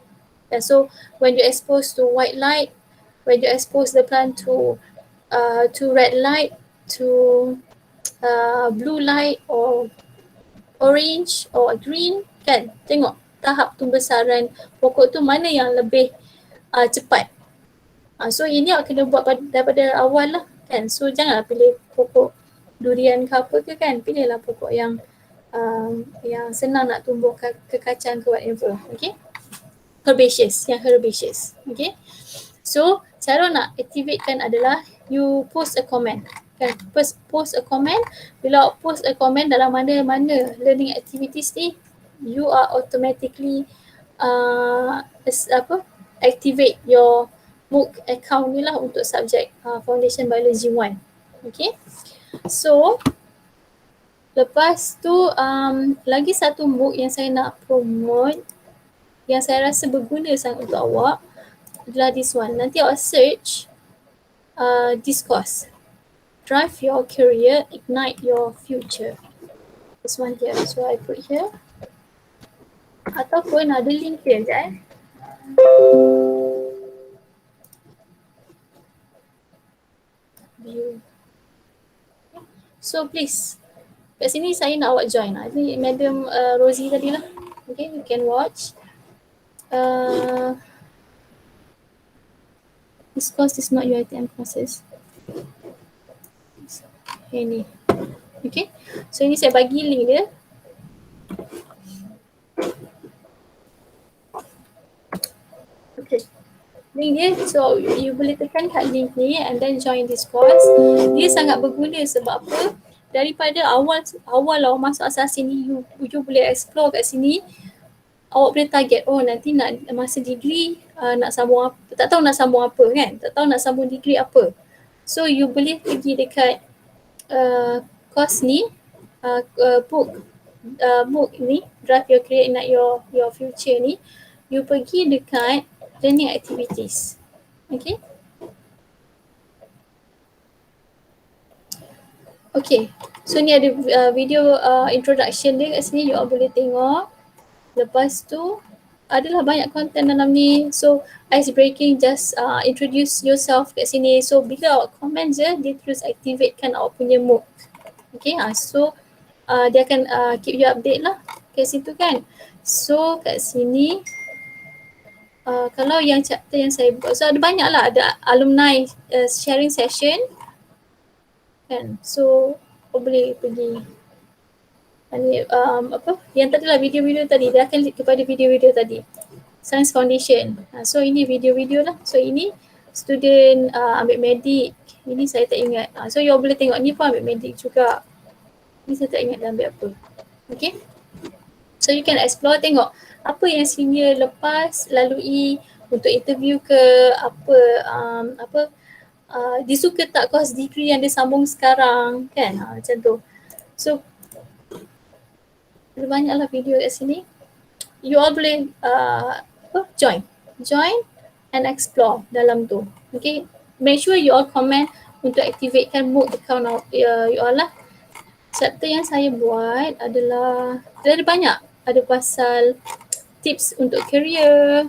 And so when you expose to white light, when you expose the plant to red light, to blue light or orange or green, kan, tengok tahap pembesaran pokok tu mana yang lebih cepat. So ini awak kena buat daripada awal lah kan. So janganlah pilih pokok durian ke apa ke kan, pilihlah pokok yang senang nak tumbuh ke kacang ke whatever. Okay, herbaceous, okay. So cara nak activatekan adalah you post a comment kan. Post a comment. Bila awak post a comment dalam mana-mana learning activities ni, you are automatically activate your MOOC account ni lah untuk subjek Foundation Biology 1. Okay. So lepas tu lagi satu MOOC yang saya nak promote, yang saya rasa berguna sangat untuk awak adalah this one. Nanti awak search discourse, drive your career, ignite your future. This one here. So I put here. Ataupun ada link dia sekejap view. So please, kat sini saya nak awak join. I think Madam Rosie tadi lah. Okay, you can watch. This course is not UiTM courses. Ini. Okay, so ini saya bagi link dia. Okay, link dia, so you boleh tekan kat link ni and then join this course. Dia sangat berguna sebab apa? Daripada awal awak masuk asas sini, you boleh explore kat sini. Awak boleh target, oh nanti nak masa degree nak sambung apa, tak tahu nak sambung apa kan, tak tahu nak sambung degree apa. So you boleh pergi dekat course ni, MOOC ni, Drive Your Career, Ignite Your Future ni, you pergi dekat learning activities. Okay. Okay, so ni ada video introduction dia kat sini, you all boleh tengok. Lepas tu adalah banyak konten dalam ni. So ice breaking, just introduce yourself kat sini. So bila awak comment je, dia terus activatekan awak punya MOOC. Okay, so dia akan keep you update lah kat situ kan. So kat sini kalau yang chapter yang saya buat, so ada banyak lah, ada alumni sharing session kan. So boleh pergi Apa yang tadi lah video-video tadi, dia akan lead kepada video-video tadi, Science Foundation. So ini video-video lah. So ini student ambil medik, ini saya tak ingat. So you all boleh tengok ni pun ambil medik juga. Ni saya tak ingat dia ambil apa. Okay, so you can explore, tengok apa yang senior lepas lalui untuk interview ke apa, dia suka tak course degree yang dia sambung sekarang kan, macam tu. So banyaklah video kat sini. You all boleh join and explore dalam tu. Okay, make sure you all comment untuk activatekan mood account of you all lah. Chapter yang saya buat adalah, ada banyak, ada pasal tips untuk career.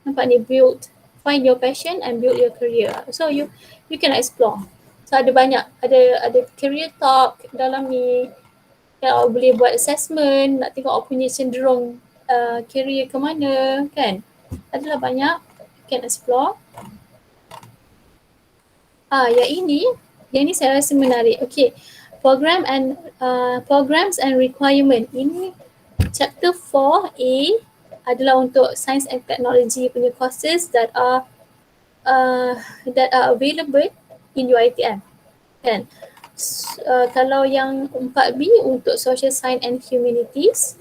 Nampak ni, find your passion and build your career. So you can explore. So ada banyak, ada career talk dalam ni. Kalau boleh buat assessment, nak tengok awak punya cenderung career ke mana kan. Adalah banyak, you can explore. Yang ini saya rasa menarik. Okay, programs and requirement. Ini chapter 4A adalah untuk science and technology punya courses that are available in UiTM kan. Kalau yang 4B untuk social science and humanities,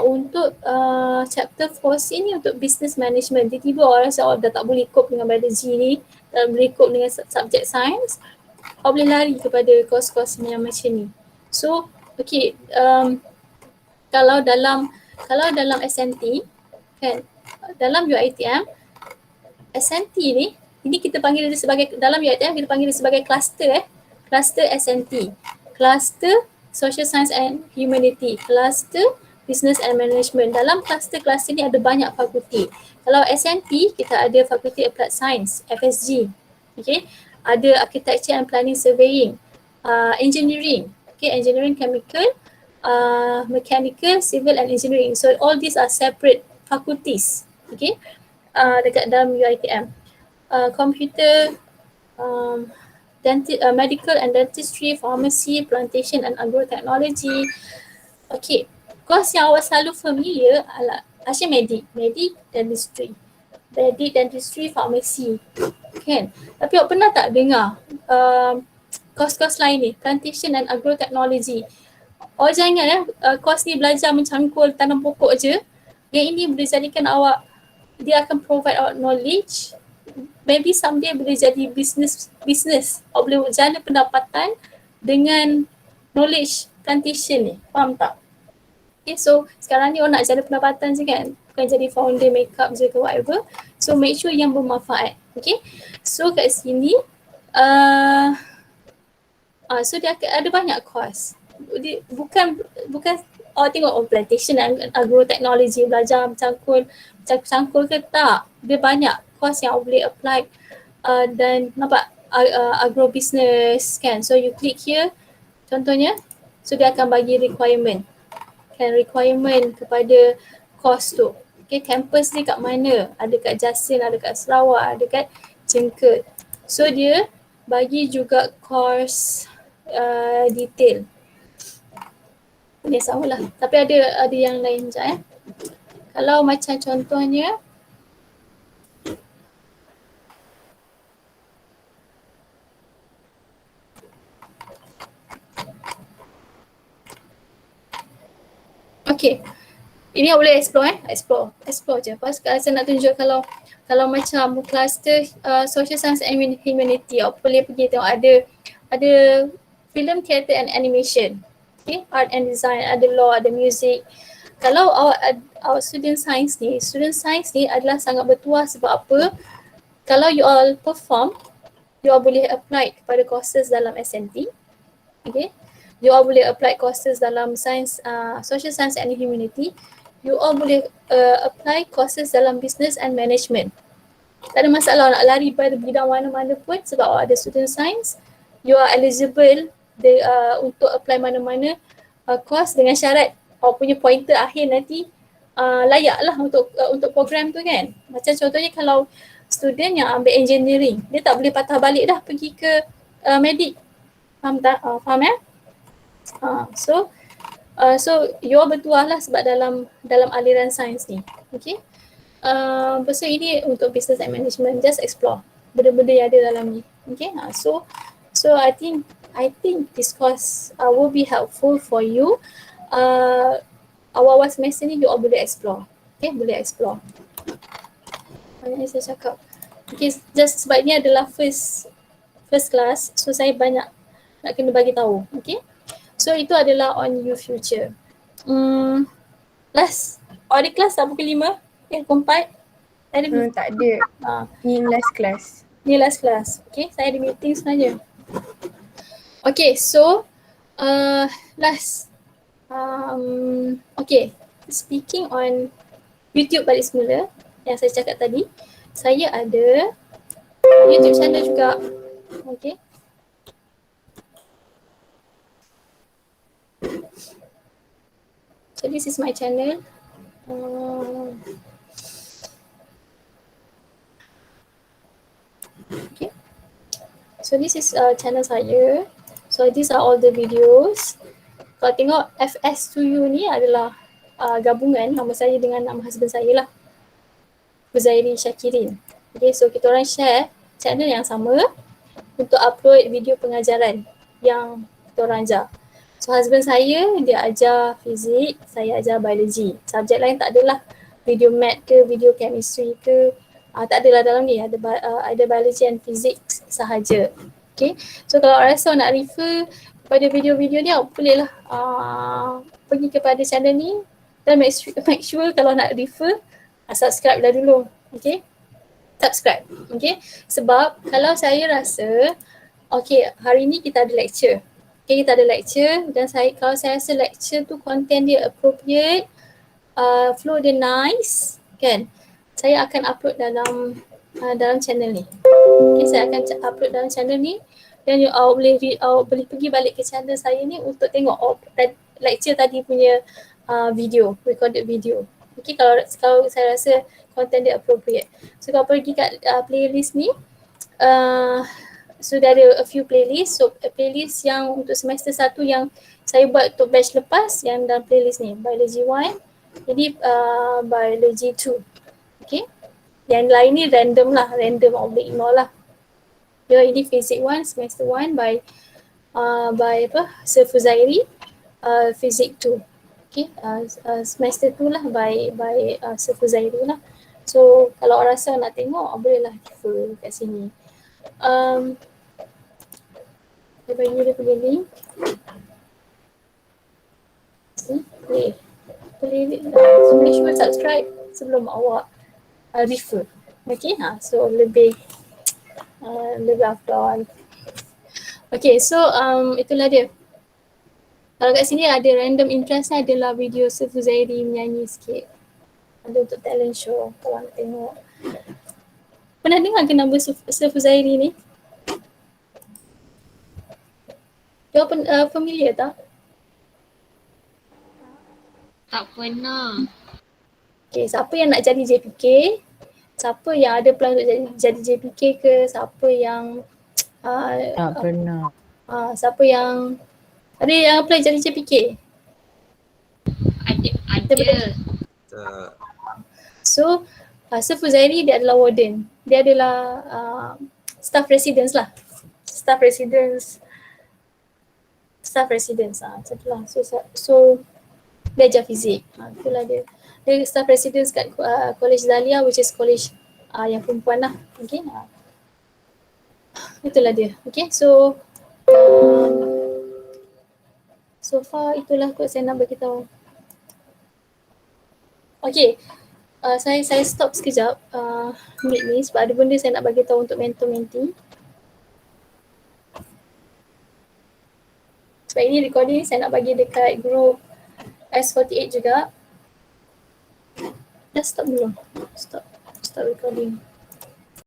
untuk chapter 4C ni untuk business management. Tiba-tiba orang rasa dah tak boleh cope dengan biology ni, tak boleh cope dengan subjek science, awak boleh lari kepada course-course yang macam ni. So okay, kalau dalam SNT kan, dalam UiTM SNT ini kita panggil dia sebagai, dalam UiTM kita panggil dia sebagai cluster cluster SNT, cluster social science and humanity, cluster business and management. Dalam cluster-cluster ni ada banyak fakulti. Kalau SNT kita ada fakulti applied science, FSG. Okay, ada architecture and planning surveying, engineering, okay, engineering chemical, mechanical, civil and engineering. So all these are separate faculties, okay, dekat dalam UiTM. Computer, medical and dentistry, pharmacy, plantation and agrotechnology. Okay, course yang awak selalu familiar adalah medik, dentistry, pharmacy kan. Tapi awak pernah tak dengar course-course lain ni, plantation and agrotechnology. Awak jangan ingat course ni belajar mencangkul tanam pokok je. Yang ini boleh jadikan awak, dia akan provide awak knowledge. Maybe someday boleh jadi business. Awak boleh jana pendapatan dengan knowledge plantation ni. Faham tak? Okay, so sekarang ni orang nak jana pendapatan je kan. Bukan jadi founder makeup je ke whatever. So make sure yang bermanfaat. Okay. So kat sini, so dia ada banyak course. Dia, bukan awak tengok plantation dan agrotechnology, belajar cangkul ke tak. Dia banyak course yang awak boleh apply dan nampak agrobusiness kan. So you click here contohnya, so dia akan bagi requirement kepada course tu. Okay, campus ni kat mana? Ada kat Jasin, ada kat Sarawak, ada kat Cengked. So dia bagi juga course detail. Ini sama lah. Tapi ada yang lain sekejap Kalau macam contohnya, okay, ini awak boleh explore je. Pas saya nak tunjuk kalau macam cluster social science and humanity, awak boleh pergi tengok ada film, theatre and animation, okay, art and design, ada law, ada music. Kalau awak student science ni adalah sangat bertuah. Sebab apa? Kalau you all perform, you all boleh apply kepada courses dalam SNT, okay. You all boleh apply courses dalam science, social science and humanity. You all boleh apply courses dalam business and management. Tak ada masalah nak lari pada bidang mana-mana pun, sebab awak ada student science. You are eligible untuk apply mana-mana course dengan syarat awak punya pointer akhir nanti layaklah untuk program tu kan. Macam contohnya kalau student yang ambil engineering, dia tak boleh patah balik dah pergi ke medik. Faham tak? Faham ya? So you all bertuah lah sebab dalam aliran sains ni. Okay. So ini untuk business and management, just explore benda-benda yang ada dalam ni. Okay. So I think this course will be helpful for you. Awal-awal semester ni you all boleh explore. Okay, boleh explore. Banyak yang saya cakap. Okay, just sebab ni adalah first class, so saya banyak nak kena bagi tahu. Okay. So itu adalah on you future. Last audit class tak pukul 5? Pukul 4? Saya ada Tak ada. Ni last class. Ni last class. Okay, saya ada meeting sebenarnya. Okay, so last. Okay, speaking on YouTube balik semula yang saya cakap tadi, saya ada YouTube channel juga. Okay. So this is my channel. Okay. So this is channel saya. So these are all the videos. Kalau tengok FS2U ni adalah gabungan nama saya dengan nama husband saya lah, Huzairi Syakirin. Okay, so kita orang share channel yang sama untuk upload video pengajaran yang kita orang ajar. So husband saya dia ajar fizik, saya ajar biologi. Subjek lain tak adalah, video math ke, video chemistry ke, tak adalah dalam ni. Ada biologi and fizik sahaja. Okay, so kalau rasa nak refer pada video-video dia, bolehlah pergi kepada channel ni dan make sure kalau nak refer, subscribe dah dulu. Okay, subscribe. Okay, sebab kalau saya rasa, okay, hari ni kita ada lecture. Okay, kita ada lecture dan kalau saya rasa lecture tu content dia appropriate, flow dia nice, kan, saya akan upload dalam channel ni. Okay, saya akan upload dalam channel ni dan you boleh pergi balik ke channel saya ni untuk tengok lecture tadi punya recorded video. Okay, kalau saya rasa content dia appropriate. So kalau pergi kat playlist ni, sudah ada a few playlist. So playlist yang untuk semester 1 yang saya buat untuk batch lepas yang dalam playlist ni, Biology 1, jadi Biology 2. Okay, yang lain ni random lah, random boleh ignore lah. Ya, ini Physics 1 semester 1 by Sir Fuzairi, Physics 2. Okay, semester 2 lah by Sir Fuzairi lah. So kalau orang rasa nak tengok, bolehlah refer kat sini. Saya bagi dia punya link. So make sure subscribe sebelum awak refer. Okay, so lebih afdal. Okay, so itulah dia. Kalau kat sini ada random interest ni adalah video Sir Fuzairi menyanyi sikit. Ada untuk talent show, kalau nak tengok. Pernah dengar ke nama Sir Fuzairi ni? Dia familiar tak? Tak pernah. Okay, siapa yang nak jadi JPK, siapa yang ada plan untuk jadi JPK ke, siapa yang Tak pernah. siapa yang ada yang apply jadi JPK? Ada. So Sir Fuzairi dia adalah warden. Dia adalah staff residence lah. Staff residence. Macam tu lah. So dia ajar fizik. Itulah dia. Dia staff residence kat College Dahlia, which is college yang perempuan lah. Okay. Itulah dia. Okay, so so far itulah kot saya nak beritahu. Okay, saya stop sekejap meet ni sebab ada benda saya nak bagi tahu untuk mentor-mentee. Sebab ini recording saya nak bagi dekat group S48 juga. Dah stop dulu. Stop recording.